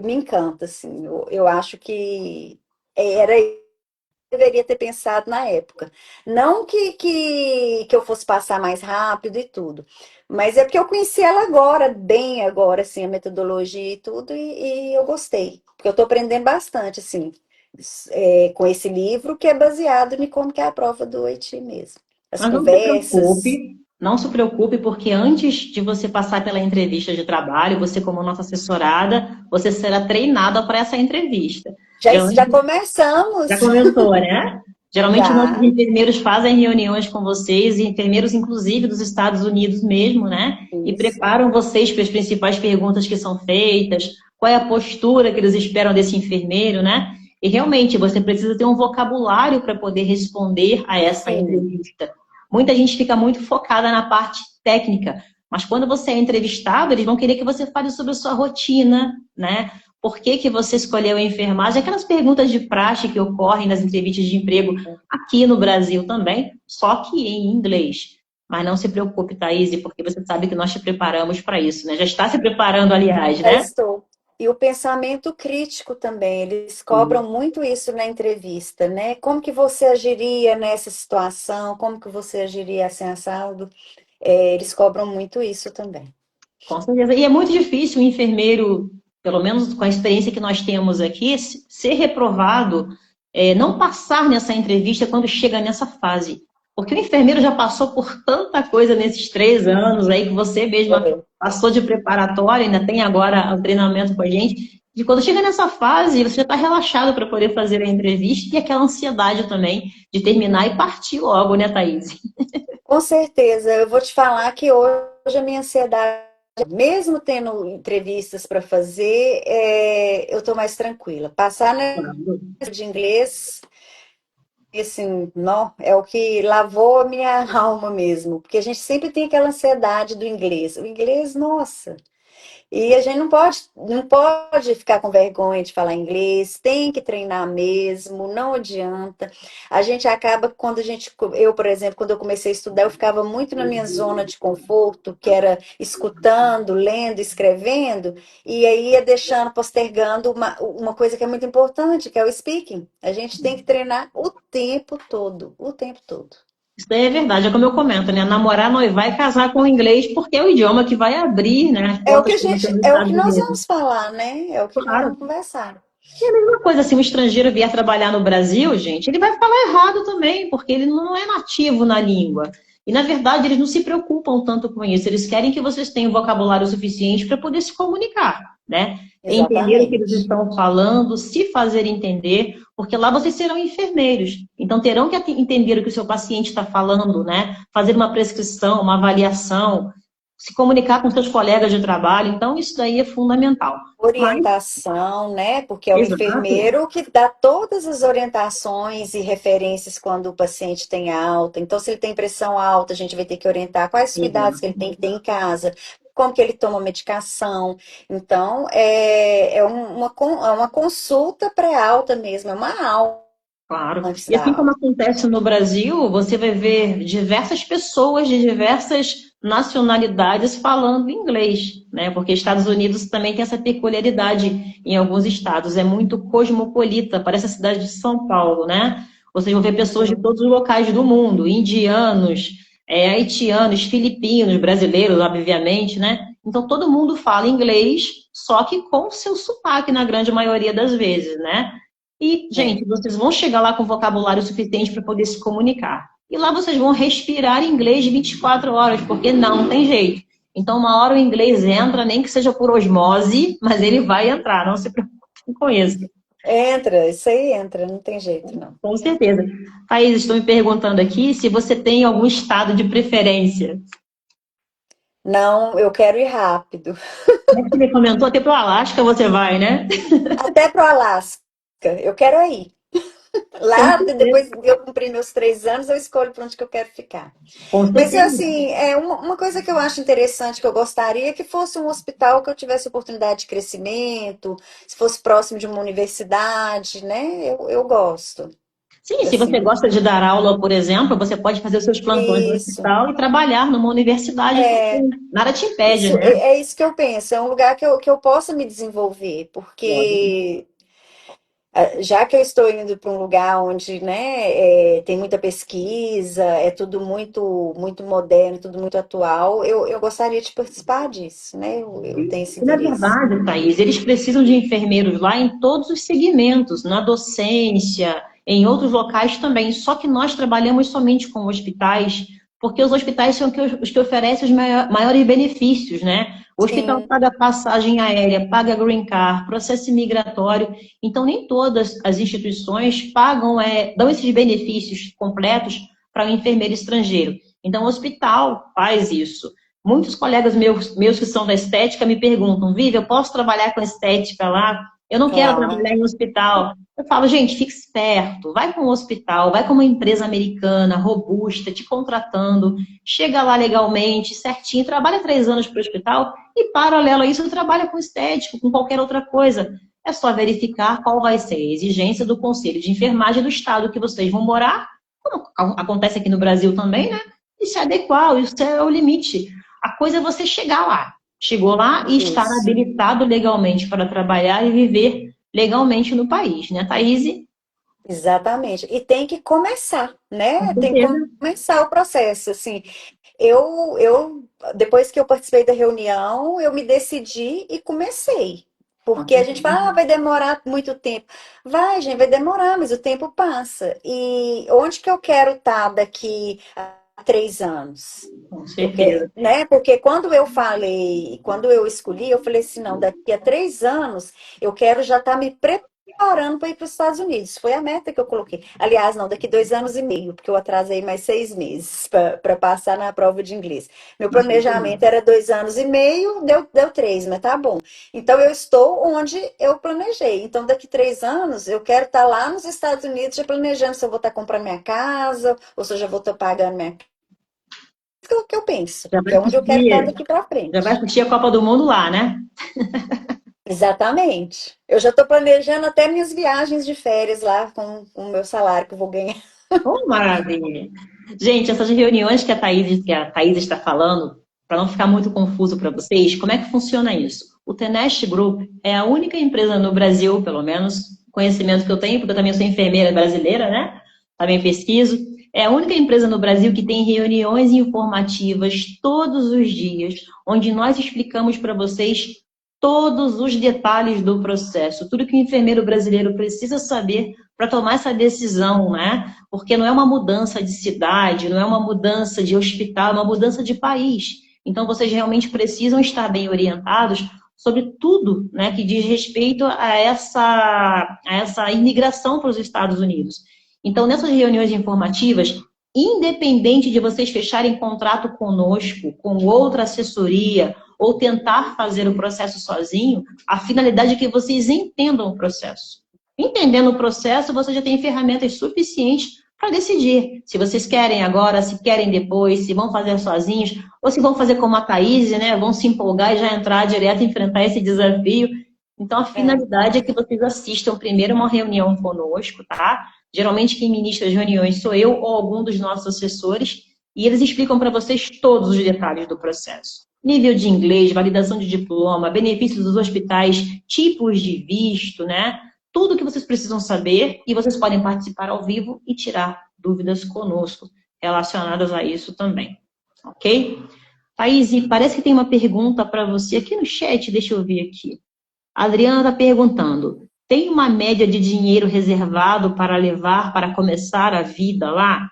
me encanta, assim. Eu acho que era deveria ter pensado na época. Não que eu fosse passar mais rápido e tudo, mas é porque eu conheci ela agora, bem agora, assim, a metodologia e tudo, e eu gostei. Porque eu estou aprendendo bastante, assim, com esse livro que é baseado em como que é a prova do Haiti mesmo. As Mas não se conversas. preocupe, não se preocupe, porque antes de você passar pela entrevista de trabalho, você, como nossa assessorada, você será treinada para essa entrevista. Já, Eu, já começamos. já começou, né? Geralmente, nossos Já, enfermeiros fazem reuniões com vocês, e enfermeiros, inclusive, dos Estados Unidos mesmo, né? E isso. preparam vocês para as principais perguntas que são feitas, qual é a postura que eles esperam desse enfermeiro, né? E realmente, você precisa ter um vocabulário para poder responder a essa Sim. entrevista. Muita gente fica muito focada na parte técnica, mas quando você é entrevistado, eles vão querer que você fale sobre a sua rotina, né? Por que que você escolheu a enfermagem? Aquelas perguntas de praxe que ocorrem nas entrevistas de emprego aqui no Brasil também, só que em inglês. Mas não se preocupe, Thaís, porque você sabe que nós te preparamos para isso, né? Já está se preparando, aliás, Já né? estou. E o pensamento crítico também, eles cobram muito isso na entrevista, né? Como que você agiria nessa situação? Como que você agiria assim, assado? Eles cobram muito isso também. Com certeza. E é muito difícil o enfermeiro, pelo menos com a experiência que nós temos aqui, ser reprovado, não passar nessa entrevista quando chega nessa fase. Porque o enfermeiro já passou por tanta coisa nesses 3 anos aí que você mesma É. passou de preparatório, ainda tem agora o treinamento com a gente. E quando chega nessa fase, você já está relaxado para poder fazer a entrevista e aquela ansiedade também de terminar e partir logo, né, Thaís? Com certeza, eu vou te falar que hoje a minha ansiedade, mesmo tendo entrevistas para fazer, eu estou mais tranquila. Passar na de inglês, assim, não, é o que lavou a minha alma mesmo, porque a gente sempre tem aquela ansiedade do inglês. O inglês, nossa. E a gente não pode ficar com vergonha de falar inglês, tem que treinar mesmo, não adianta. A gente acaba, eu, por exemplo, quando eu comecei a estudar, eu ficava muito na minha zona de conforto, que era escutando, lendo, escrevendo, e aí ia deixando, postergando uma coisa que é muito importante, que é o speaking. A gente tem que treinar o tempo todo. Isso daí é verdade, é como eu comento, né? Namorar, noivar e casar com o inglês, porque é o idioma que vai abrir, né, as É o que portas a para você gente, nos é o que Estados nós Unidos. vamos falar, né? É o que nós Claro. vamos conversar. E a mesma coisa, se um estrangeiro vier trabalhar no Brasil, gente, ele vai falar errado também, porque ele não é nativo na língua. E, na verdade, eles não se preocupam tanto com isso. Eles querem que vocês tenham vocabulário suficiente para poder se comunicar, né? Entender o que eles Exatamente. estão falando, se fazer entender, porque lá vocês serão enfermeiros. Então, terão que entender o que o seu paciente está falando, né? Fazer uma prescrição, uma avaliação, se comunicar com seus colegas de trabalho. Então, isso daí é fundamental. Mas, Orientação, né? Porque é o exato. enfermeiro que dá todas as orientações e referências quando o paciente tem alta. Então, se ele tem pressão alta, a gente vai ter que orientar quais os cuidados que ele tem que ter em casa, como que ele toma medicação. Então, é uma consulta pré-alta mesmo, é uma aula Claro. antes E da assim como alta. acontece no Brasil, você vai ver diversas pessoas de diversas nacionalidades falando inglês, né? Porque Estados Unidos também tem essa peculiaridade em alguns estados, é muito cosmopolita, parece a cidade de São Paulo, né? Vocês vão ver pessoas de Uhum. todos os locais do mundo, indianos, haitianos, filipinos, brasileiros, obviamente, né? Então todo mundo fala inglês, só que com o seu sotaque na grande maioria das vezes, né? E, É. gente, vocês vão chegar lá com vocabulário suficiente para poder se comunicar. E lá vocês vão respirar inglês 24 horas, porque não tem jeito. Então, uma hora o inglês entra, nem que seja por osmose, mas ele vai entrar, não se preocupem com isso. Entra, isso aí entra, não tem jeito, não. Com certeza. Thaís, estou me perguntando aqui se você tem algum estado de preferência. Não, eu quero ir rápido. Como você me comentou, até para o Alasca você vai, né? Até pro Alasca. Eu quero ir. Com Lá, depois certeza. de eu cumprir meus 3 anos, eu escolho para onde que eu quero ficar. Com Mas, certeza. assim, uma coisa que eu acho interessante, que eu gostaria, é que fosse um hospital que eu tivesse oportunidade de crescimento, se fosse próximo de uma universidade, né? Eu gosto, Sim, se você assim. gosta de dar aula, por exemplo, você pode fazer os seus plantões no Isso, hospital e trabalhar numa universidade é, também. Nada te impede, isso, né? é isso que eu penso. É um lugar que eu possa me desenvolver, Lógico. porque já que eu estou indo para um lugar onde, né, tem muita pesquisa, é tudo muito, muito moderno, tudo muito atual, eu gostaria de participar disso, né? Eu tenho esse E, na interesse. verdade, Thaís, eles precisam de enfermeiros lá em todos os segmentos, na docência, em outros locais também. Só que nós trabalhamos somente com hospitais, porque os hospitais são os que oferecem os maiores benefícios, né? O hospital Sim, paga passagem aérea, paga green card, processo migratório. Então, nem todas as instituições pagam, dão esses benefícios completos para o enfermeiro estrangeiro. Então, o hospital faz isso. Muitos colegas meus que são da estética me perguntam, Vivi, eu posso trabalhar com estética lá? Eu não quero claro. trabalhar em hospital. Eu falo, gente, fique esperto, vai para um hospital, vai com uma empresa americana, robusta, te contratando, chega lá legalmente, certinho, trabalha 3 anos para o hospital e, paralelo a isso, trabalha com estético, com qualquer outra coisa. É só verificar qual vai ser a exigência do Conselho de Enfermagem do estado que vocês vão morar, como acontece aqui no Brasil também, né? E se adequar, isso é o limite. A coisa é você chegar lá. Chegou lá e estar Isso. habilitado legalmente para trabalhar e viver legalmente no país, né, Thaís? Exatamente. E tem que começar, Com né? Tem que certeza. começar o processo, assim. Depois que eu participei da reunião, eu me decidi e comecei. Com Porque a gente certeza. fala, vai demorar muito tempo. Vai, gente, vai demorar, mas o tempo passa. E onde que eu quero estar daqui a 3 anos? Com Eu quero, certeza. né? Porque quando eu escolhi, eu falei assim, não, daqui a 3 anos eu quero já estar me preparando para ir para os Estados Unidos. Foi a meta que eu coloquei. Aliás, não, daqui 2 anos e meio, porque eu atrasei mais 6 meses para passar na prova de inglês. Meu planejamento era 2 anos e meio, deu 3, mas tá bom. Então eu estou onde eu planejei. Então daqui 3 anos eu quero estar lá nos Estados Unidos já planejando se eu vou estar comprando minha casa ou se eu já vou estar pagando minha que eu penso, Já que vai é onde eu quero estar curtir, daqui para já vai frente. curtir a Copa do Mundo lá, né? Exatamente. Eu já estou planejando até minhas viagens de férias lá com o meu salário que eu vou ganhar. Oh, maravilha. Gente, essas reuniões que a Thaís está falando, para não ficar muito confuso para vocês, como é que funciona isso? O Tenest Group é a única empresa no Brasil, pelo menos, conhecimento que eu tenho, porque eu também sou enfermeira brasileira, né? Também pesquiso. É a única empresa no Brasil que tem reuniões informativas todos os dias, onde nós explicamos para vocês todos os detalhes do processo, tudo que o enfermeiro brasileiro precisa saber para tomar essa decisão, né? Porque não é uma mudança de cidade, não é uma mudança de hospital, é uma mudança de país. Então, vocês realmente precisam estar bem orientados sobre tudo, né, que diz respeito a essa imigração para os Estados Unidos. Então, nessas reuniões informativas, independente de vocês fecharem contrato conosco, com outra assessoria, ou tentar fazer o processo sozinho, a finalidade é que vocês entendam o processo. Entendendo o processo, você já tem ferramentas suficientes para decidir se vocês querem agora, se querem depois, se vão fazer sozinhos, ou se vão fazer como a Thaís, né? Vão se empolgar e já entrar direto e enfrentar esse desafio. Então, a É. finalidade é que vocês assistam primeiro uma reunião conosco, tá? Geralmente, quem ministra as reuniões sou eu ou algum dos nossos assessores, e eles explicam para vocês todos os detalhes do processo. Nível de inglês, validação de diploma, benefícios dos hospitais, tipos de visto, né? Tudo que vocês precisam saber e vocês podem participar ao vivo e tirar dúvidas conosco relacionadas a isso também, ok? Thaís, parece que tem uma pergunta para você aqui no chat, deixa eu ver aqui. A Adriana está perguntando, tem uma média de dinheiro reservado para levar para começar a vida lá?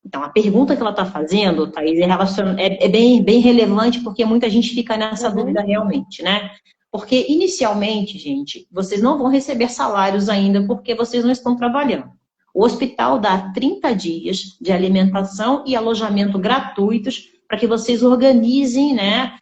Então, a pergunta que ela está fazendo, Thaís, é bem relevante porque muita gente fica nessa dúvida Uhum. realmente, né? Porque, inicialmente, gente, vocês não vão receber salários ainda porque vocês não estão trabalhando. O hospital dá 30 dias de alimentação e alojamento gratuitos para que vocês organizem, né,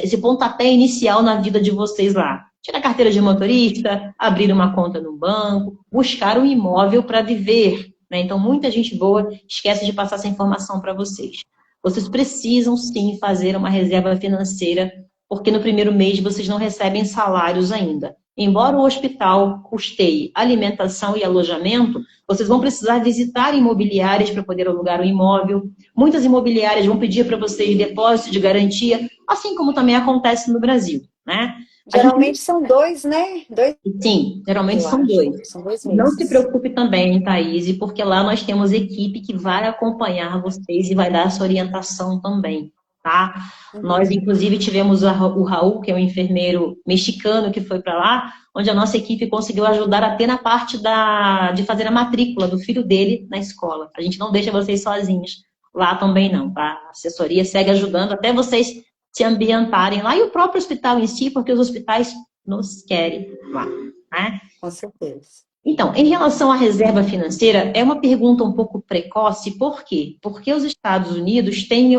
esse pontapé inicial na vida de vocês lá. Tirar a carteira de motorista, abrir uma conta no banco, buscar um imóvel para viver, né? Então, muita gente boa esquece de passar essa informação para vocês. Vocês precisam, sim, fazer uma reserva financeira, porque no primeiro mês vocês não recebem salários ainda. Embora o hospital custeie alimentação e alojamento, vocês vão precisar visitar imobiliárias para poder alugar o imóvel. Muitas imobiliárias vão pedir para vocês depósito de garantia, assim como também acontece no Brasil, né? A gente Geralmente são dois, né? Dois, Sim, geralmente eu são acho. dois. São dois Não se meses. preocupe também, Thaís, porque lá nós temos equipe que vai acompanhar vocês e vai dar essa orientação também, tá? Nós, Uhum. inclusive, tivemos o Raul, que é um enfermeiro mexicano que foi para lá, onde a nossa equipe conseguiu ajudar até na parte de fazer a matrícula do filho dele na escola. A gente não deixa vocês sozinhos lá também não, tá? A assessoria segue ajudando até vocês se ambientarem lá, e o próprio hospital em si, porque os hospitais nos querem lá, né? Com certeza. Então, em relação à reserva financeira, é uma pergunta um pouco precoce, por quê? Porque os Estados Unidos têm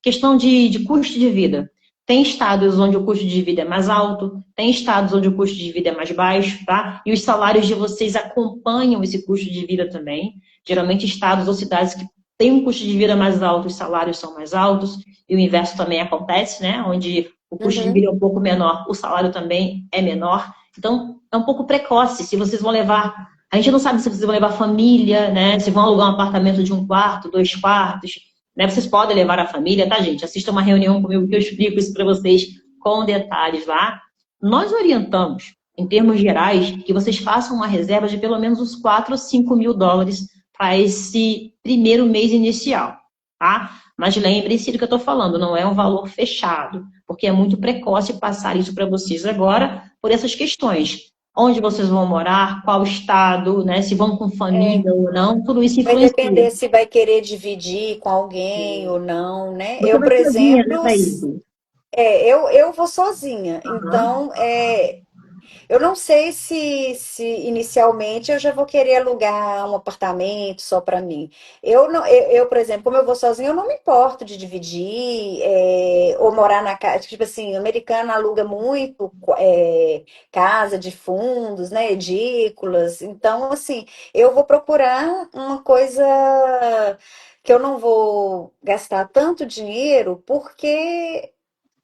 questão de custo de vida. Tem estados onde o custo de vida é mais alto, tem estados onde o custo de vida é mais baixo, tá? E os salários de vocês acompanham esse custo de vida também. Geralmente, estados ou cidades que têm um custo de vida mais alto, os salários são mais altos, e o inverso também acontece, né? Onde o custo de vida é um pouco menor, o salário também é menor. Então, é um pouco precoce. Se vocês vão levar... A gente não sabe se vocês vão levar família, né? Se vão alugar um apartamento de 1 quarto, 2 quartos, né? Vocês podem levar a família, tá, gente? Assista uma reunião comigo que eu explico isso para vocês com detalhes lá. Nós orientamos, em termos gerais, que vocês façam uma reserva de pelo menos uns 4 ou 5 mil dólares para esse primeiro mês inicial, tá? Mas lembre-se do que eu estou falando, não é um valor fechado, porque é muito precoce passar isso para vocês agora por essas questões. Onde vocês vão morar, qual estado, né? Se vão com família ou não, tudo isso Vai influencia. depender se vai querer dividir com alguém ou não, né? Você Eu, vai por sozinha, né, exemplo, Thaís? eu vou sozinha. Aham. Então, eu não sei se inicialmente eu já vou querer alugar um apartamento só para mim. Eu, não, por exemplo, como eu vou sozinha, eu não me importo de dividir ou morar na casa. Tipo assim, o americano aluga muito casa de fundos, né, edículas. Então, assim, eu vou procurar uma coisa que eu não vou gastar tanto dinheiro, porque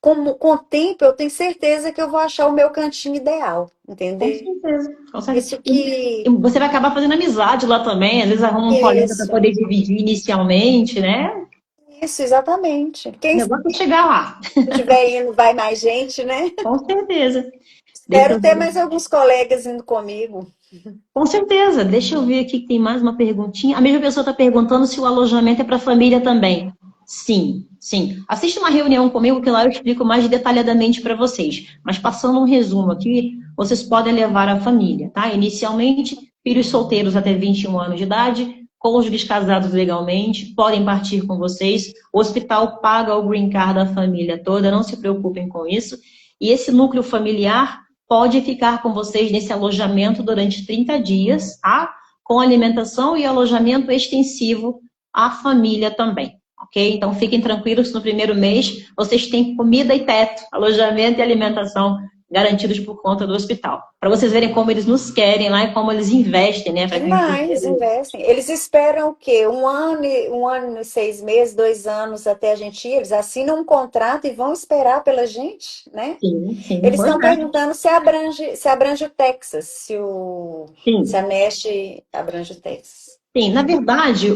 com o tempo, eu tenho certeza que eu vou achar o meu cantinho ideal, Com entendeu? certeza, com certeza. Isso E que. você vai acabar fazendo amizade lá também, às vezes arruma um colega para Isso, poder dividir inicialmente, né? isso, exatamente. O Quem negócio é chegar lá. estiver indo, vai mais gente, né? Com certeza. Deixa Espero eu ter ver. mais alguns colegas indo comigo. Com certeza. Deixa eu ver aqui que tem mais uma perguntinha. A mesma pessoa está perguntando se o alojamento é para família também. Sim, sim. Assista uma reunião comigo que lá eu explico mais detalhadamente para vocês. Mas passando um resumo aqui, vocês podem levar a família, tá? Inicialmente, filhos solteiros até 21 anos de idade, cônjuges casados legalmente, podem partir com vocês. O hospital paga o green card da família toda, não se preocupem com isso. E esse núcleo familiar pode ficar com vocês nesse alojamento durante 30 dias, tá? Com alimentação e alojamento extensivo à família também, ok? Então fiquem tranquilos que no primeiro mês vocês têm comida e teto, alojamento e alimentação garantidos por conta do hospital. Para vocês verem como eles nos querem lá e como eles investem, né? Para que a gente Demais, investem. Eles esperam o quê? 1 ano e 6 meses, 2 anos até a gente ir. Eles assinam um contrato e vão esperar pela gente, né? Sim, sim, Eles pois estão é. perguntando se abrange o Texas, se a Sim. Mesh abrange o Texas. Sim, na verdade,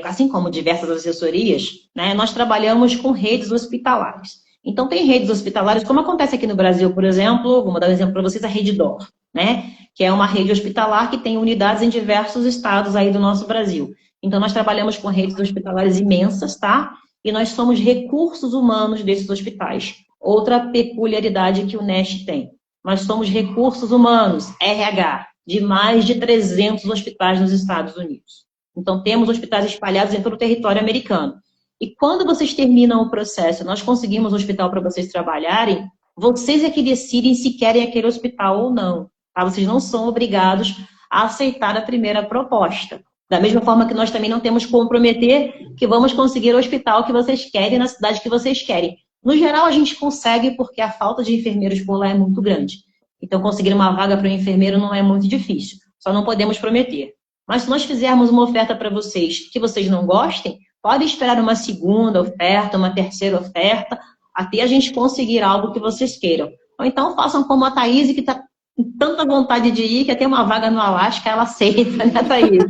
assim como diversas assessorias, né, nós trabalhamos com redes hospitalares. Então, tem redes hospitalares, como acontece aqui no Brasil, por exemplo, vou dar um exemplo para vocês, a Rede Dor, né, que é uma rede hospitalar que tem unidades em diversos estados aí do nosso Brasil. Então, nós trabalhamos com redes hospitalares imensas, tá? E nós somos recursos humanos desses hospitais. Outra peculiaridade que o NEST tem. Nós somos recursos humanos, RH, de mais de 300 hospitais nos Estados Unidos. Então, temos hospitais espalhados em todo o território americano. E quando vocês terminam o processo, nós conseguimos um hospital para vocês trabalharem, vocês é que decidem se querem aquele hospital ou não. Tá? Vocês não são obrigados a aceitar a primeira proposta. Da mesma forma que nós também não temos que comprometer que vamos conseguir o hospital que vocês querem, na cidade que vocês querem. No geral, a gente consegue porque a falta de enfermeiros por lá é muito grande. Então, conseguir uma vaga para um enfermeiro não é muito difícil. Só não podemos prometer. Mas se nós fizermos uma oferta para vocês que vocês não gostem, pode esperar uma segunda oferta, uma terceira oferta, até a gente conseguir algo que vocês queiram. Ou então façam como a Thaís, que está com tanta vontade de ir, que até uma vaga no Alasca, ela aceita, né, Thaís?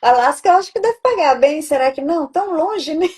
Alasca, eu acho que deve pagar bem, será que não? Tão longe, né?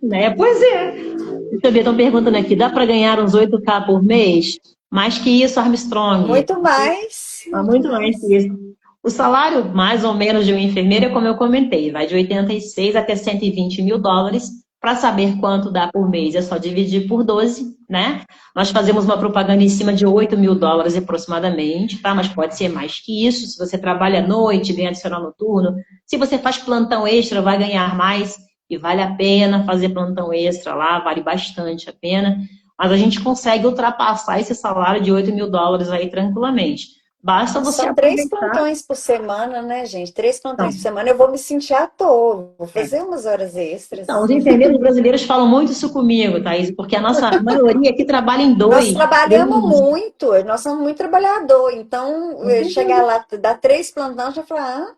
Né? Pois é. Deixa eu ver, estão perguntando aqui, dá para ganhar uns 8K por mês? Mais que isso, Armstrong. Muito mais, muito Muito mais mais. que isso. O salário, mais ou menos, de um enfermeiro é como eu comentei, vai de 86 até 120 mil dólares. Para saber quanto dá por mês, é só dividir por 12, né? Nós fazemos uma propaganda em cima de 8 mil dólares aproximadamente, tá? Mas pode ser mais que isso. Se você trabalha à noite, ganha adicional noturno. Se você faz plantão extra, vai ganhar mais. E vale a pena fazer plantão extra lá, vale bastante a pena. Mas a gente consegue ultrapassar esse salário de US$ 8.000 aí tranquilamente. Basta você São três aproveitar. plantões por semana, né, gente? Três plantões por Então, semana, eu vou me sentir à toa, vou é. fazer umas horas Então, extras. os enfermeiros brasileiros falam muito isso comigo, Thaís, porque a nossa maioria aqui trabalha em Nós dois. trabalhamos muito, nós somos muito trabalhador, então Com chegar certeza. lá, dar três plantões, já falar, ah,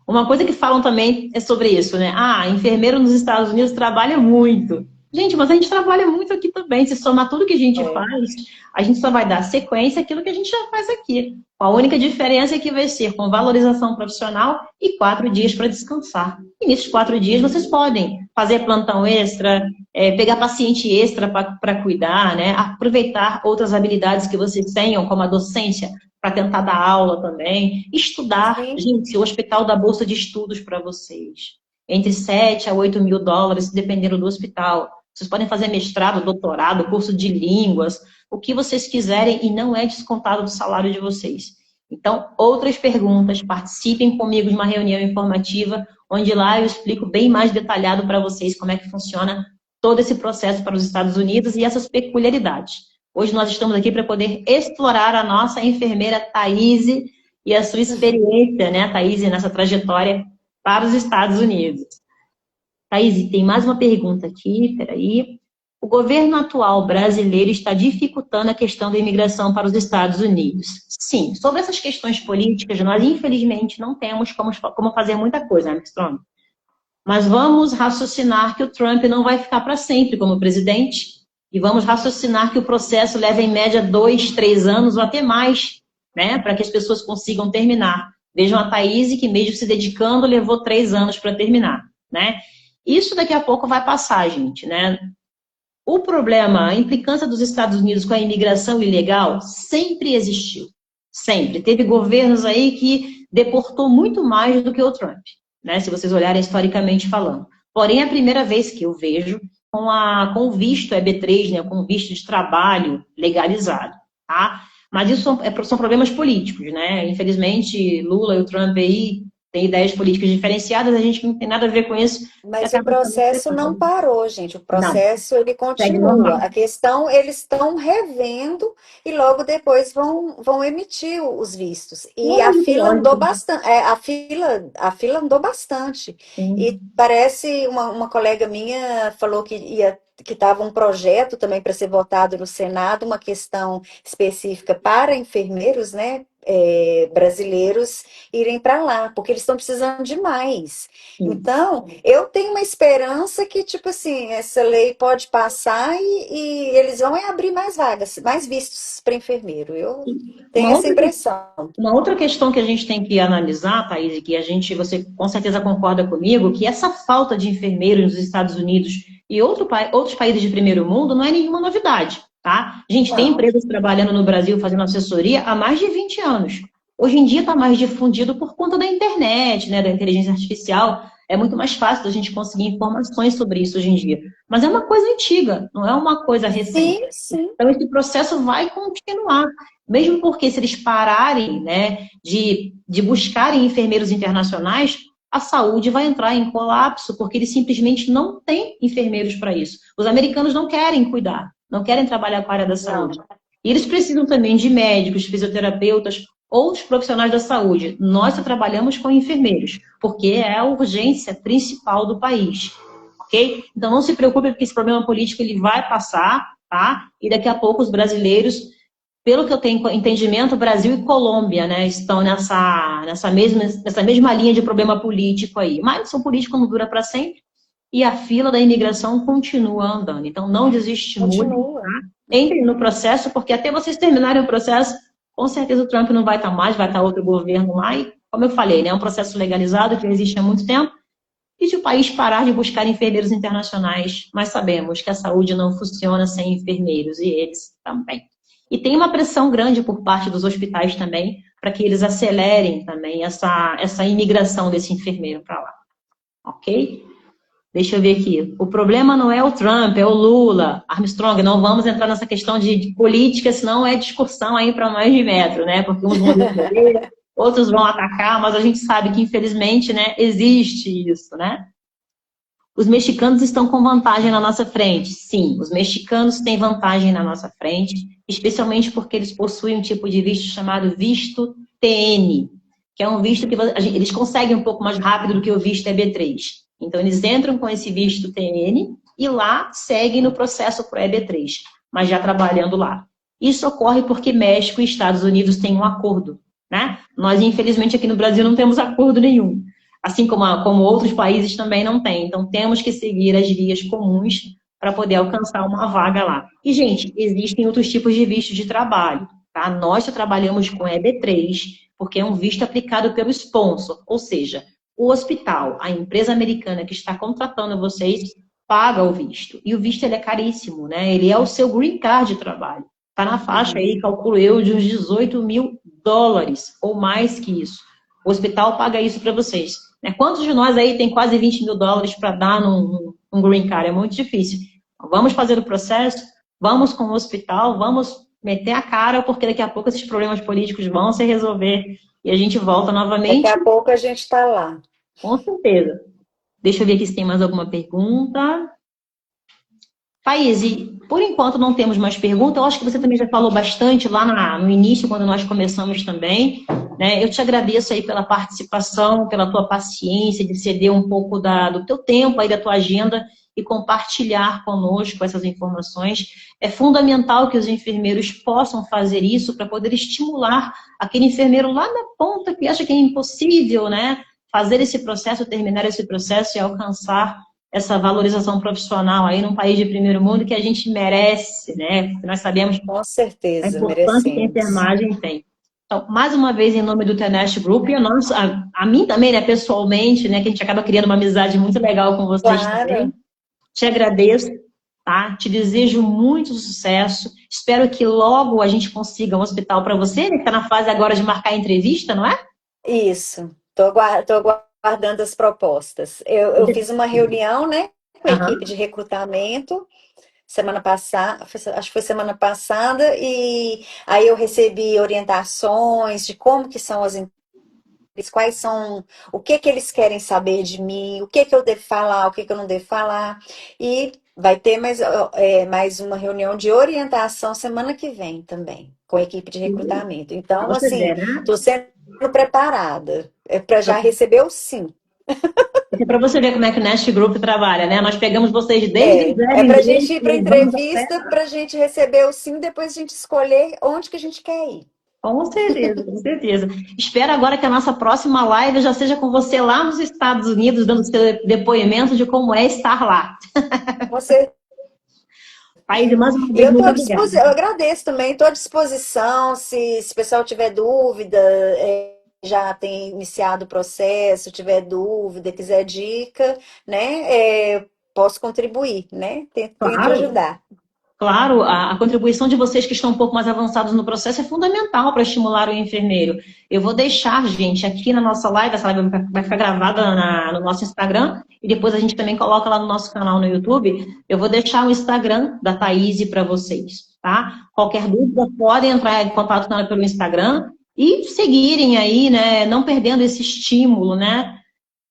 Uma coisa que falam também é sobre isso, né? Ah, enfermeiro nos Estados Unidos trabalha muito. Gente, mas a gente trabalha muito aqui também. Se somar tudo que a gente é, faz, a gente só vai dar sequência àquilo que a gente já faz aqui. A única diferença é que vai ser com valorização profissional e 4 dias para descansar. E nesses 4 dias vocês podem fazer plantão extra, pegar paciente extra para cuidar, né? Aproveitar outras habilidades que vocês tenham, como a docência, para tentar dar aula também, estudar. sim, Gente, o hospital dá bolsa de estudos para vocês, entre US$ 7 a US$ 8.000, dependendo do hospital. Vocês podem fazer mestrado, doutorado, curso de línguas, o que vocês quiserem e não é descontado do salário de vocês. Então, outras perguntas, participem comigo de uma reunião informativa, onde lá eu explico bem mais detalhado para vocês como é que funciona todo esse processo para os Estados Unidos e essas peculiaridades. Hoje nós estamos aqui para poder explorar a nossa enfermeira Thaís e a sua experiência, né, Thaís, nessa trajetória para os Estados Unidos. Thaís, tem mais uma pergunta aqui, peraí. O governo atual brasileiro está dificultando a questão da imigração para os Estados Unidos. Sim, sobre essas questões políticas, nós infelizmente não temos como fazer muita coisa, Armstrong. Mas vamos raciocinar que o Trump não vai ficar para sempre como presidente e vamos raciocinar que o processo leva em média 2, 3 anos ou até mais, né, para que as pessoas consigam terminar. Vejam a Thaís, que mesmo se dedicando, levou 3 anos para terminar, né? Isso daqui a pouco vai passar, gente, né? O problema, a implicância dos Estados Unidos com a imigração ilegal sempre existiu. Sempre. Teve governos aí que deportou muito mais do que o Trump, né? Se vocês olharem historicamente falando. Porém, é a primeira vez que eu vejo com o visto EB3, né? Com o visto de trabalho legalizado, tá? Mas isso são problemas políticos, né? Infelizmente, Lula e o Trump aí têm ideias políticas diferenciadas, a gente não tem nada a ver com isso e mas o acaba ficando processo não separado. parou, gente. O Não, processo ele segue continua. normal. A questão, eles estão revendo e logo depois vão emitir os vistos. E a Lógico, fila andou lógico. bastante. A fila andou bastante. E Sim. parece uma colega minha falou que estava um projeto também para ser votado no Senado, uma questão específica para enfermeiros, né? Brasileiros irem para lá, porque eles estão precisando de mais. Sim. Então, eu tenho uma esperança que, tipo assim, essa lei pode passar e eles vão abrir mais vagas, mais vistos para enfermeiro. Eu tenho Uma essa outra, impressão. uma outra questão que a gente tem que analisar, Thaís, e que você com certeza concorda comigo, que essa falta de enfermeiros nos Estados Unidos e outros países de primeiro mundo não é nenhuma novidade, tá? A gente tem Não. empresas trabalhando no Brasil fazendo assessoria há mais de 20 anos. Hoje em dia está mais difundido por conta da internet, né, da inteligência artificial. É muito mais fácil da gente conseguir informações sobre isso hoje em dia. Mas é uma coisa antiga, não é uma coisa recente. Sim, sim. Então, esse processo vai continuar. Mesmo porque se eles pararem, né, de buscarem enfermeiros internacionais, a saúde vai entrar em colapso, porque eles simplesmente não têm enfermeiros para isso. Os americanos não querem cuidar, não querem trabalhar com a área da Não. saúde. E eles precisam também de médicos, fisioterapeutas, outros profissionais da saúde. Nós só trabalhamos com enfermeiros, porque é a urgência principal do país. Ok? Então não se preocupe, porque esse problema político ele vai passar, tá? E daqui a pouco os brasileiros, pelo que eu tenho entendimento, Brasil e Colômbia, né, estão nessa mesma linha de problema político aí. Mas o político não dura para sempre e a fila da imigração continua andando. Então não desiste muito, Continua. tá? Entre no processo, porque até vocês terminarem o processo, com certeza o Trump não vai estar mais, vai estar outro governo lá. E, como eu falei, né, é um processo legalizado que existe há muito tempo. E se o país parar de buscar enfermeiros internacionais, mas sabemos que a saúde não funciona sem enfermeiros, e eles também. E tem uma pressão grande por parte dos hospitais também, para que eles acelerem também essa imigração desse enfermeiro para lá. Ok? Deixa eu ver aqui. O problema não é o Trump, é o Lula. Armstrong, não vamos entrar nessa questão de política, senão é discussão aí para mais de metro, né? Porque uns vão defender, outros vão atacar, mas a gente sabe que, infelizmente, né, existe isso, né? Os mexicanos estão com vantagem na nossa frente. Sim, os mexicanos têm vantagem na nossa frente, especialmente porque eles possuem um tipo de visto chamado visto TN, que é um visto que eles conseguem um pouco mais rápido do que o visto EB3. Então, eles entram com esse visto TN e lá seguem no processo para o EB3, mas já trabalhando lá. Isso ocorre porque México e Estados Unidos têm um acordo, né? Nós, infelizmente, aqui no Brasil não temos acordo nenhum. Assim como outros países também não têm. Então, temos que seguir as vias comuns para poder alcançar uma vaga lá. E, gente, existem outros tipos de visto de trabalho, tá? Nós já trabalhamos com EB3, porque é um visto aplicado pelo sponsor, ou seja, o hospital, a empresa americana que está contratando vocês, paga o visto. E o visto ele é caríssimo, né? Ele é o seu green card de trabalho. Está na faixa aí, calculo eu, de uns US$ 18.000, ou mais que isso. O hospital paga isso para vocês. Quantos de nós aí tem quase US$ 20.000 para dar num green card? É muito difícil. Vamos fazer o processo, vamos com o hospital, vamos meter a cara, porque daqui a pouco esses problemas políticos vão se resolver e a gente volta novamente. Daqui a pouco a gente está lá. Com certeza. Deixa eu ver aqui se tem mais alguma pergunta. Thaís, por enquanto não temos mais perguntas. Eu acho que você também já falou bastante lá no início, quando nós começamos também. Né? Eu te agradeço aí pela participação, pela tua paciência de ceder um pouco do teu tempo aí, da tua agenda e compartilhar conosco essas informações. É fundamental que os enfermeiros possam fazer isso para poder estimular aquele enfermeiro lá na ponta que acha que é impossível, né? Fazer esse processo, terminar esse processo e alcançar essa valorização profissional aí num país de primeiro mundo que a gente merece, né? Nós sabemos Com certeza, a importância que a merecemos. enfermagem tem. Então, mais uma vez, em nome do Tenest Group, e a mim também, né, pessoalmente, né, que a gente acaba criando uma amizade muito legal com vocês também. Te agradeço, tá? Te desejo muito sucesso. Espero que logo a gente consiga um hospital para você, né, que está na fase agora de marcar a entrevista, não é? Isso. Tô aguardando as propostas. Eu fiz uma reunião, né, com a equipe de recrutamento semana passada, acho que foi semana passada, e aí eu recebi orientações de como que são as empresas, quais são, o que que eles querem saber de mim, o que que eu devo falar, o que que eu não devo falar, e vai ter mais uma reunião de orientação semana que vem também, com a equipe de recrutamento. Então, assim, estou sendo preparada para já receber o sim. É para você ver como é que o Nest Group trabalha, né? Nós pegamos vocês desde o É para a gente ir para a entrevista, para a gente receber o sim, depois a gente escolher onde que a gente quer ir. Com certeza, com certeza. Espero agora que a nossa próxima live já seja com você lá nos Estados Unidos, dando seu depoimento de como é estar lá. Você. Aí, mais uma vez, eu agradeço também, estou à disposição, se o pessoal tiver dúvida, já tem iniciado o processo, tiver dúvida, quiser dica, né, posso contribuir, né, tento ajudar. Claro, a contribuição de vocês que estão um pouco mais avançados no processo é fundamental para estimular o enfermeiro. Eu vou deixar, gente, aqui na nossa live, essa live vai ficar gravada no nosso Instagram e depois a gente também coloca lá no nosso canal no YouTube. Eu vou deixar o Instagram da Thaís para vocês, tá? Qualquer dúvida, podem entrar em contato com ela pelo Instagram e seguirem aí, né? Não perdendo esse estímulo, né?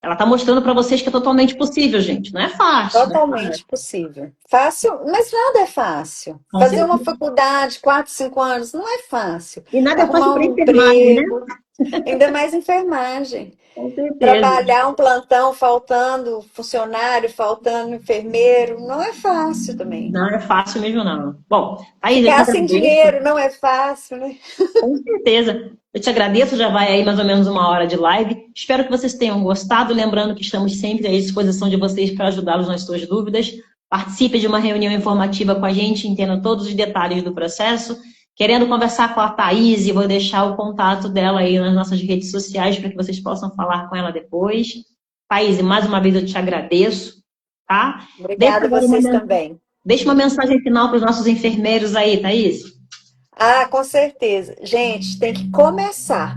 Ela está mostrando para vocês que é totalmente possível, gente. Não é fácil. Totalmente possível. Fácil, mas nada é fácil. Fazer uma faculdade, 4, 5 anos, não é fácil. E nada é fácil para enfermagem, né? Ainda mais enfermagem. Com certeza. Trabalhar um plantão faltando funcionário, faltando enfermeiro, não é fácil também. Não é fácil mesmo, não. Bom, aí ficar sem dinheiro não é fácil, né? Com certeza. Eu te agradeço, já vai aí mais ou menos 1 hora de live. Espero que vocês tenham gostado. Lembrando que estamos sempre à disposição de vocês para ajudá-los nas suas dúvidas. Participe de uma reunião informativa com a gente, entenda todos os detalhes do processo. Querendo conversar com a Thaís, vou deixar o contato dela aí nas nossas redes sociais para que vocês possam falar com ela depois. Thaís, mais uma vez eu te agradeço. Tá? Obrigada a vocês também. Deixa uma mensagem final para os nossos enfermeiros aí, Thaís. Ah, com certeza. Gente, tem que começar.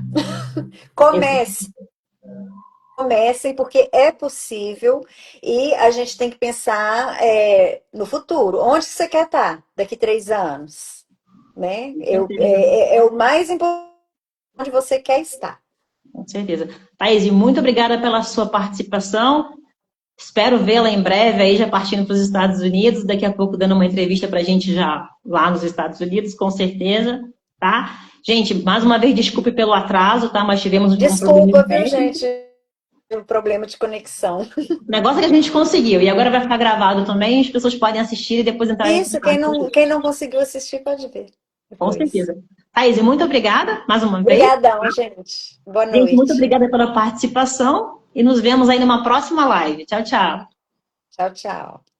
Comecem, porque é possível e a gente tem que pensar no futuro. Onde você quer estar daqui 3 anos? Né? É o mais importante onde você quer estar. Com certeza. Thaís, muito obrigada pela sua participação. Espero vê-la em breve, aí já partindo para os Estados Unidos, daqui a pouco dando uma entrevista para a gente já lá nos Estados Unidos, com certeza, tá? Gente, mais uma vez, desculpe pelo atraso, tá? Mas tivemos um probleminha Desculpa, viu, técnico. gente, o problema de conexão. O negócio é que a gente conseguiu, e agora vai ficar gravado também, as pessoas podem assistir e depois entrar em Isso, contato com a quem gente. não conseguiu assistir pode ver Com depois. certeza. Thaís, muito obrigada mais uma vez. Obrigadão, gente. Boa Gente, muito noite. obrigada pela participação e nos vemos aí numa próxima live. Tchau, tchau. Tchau, tchau.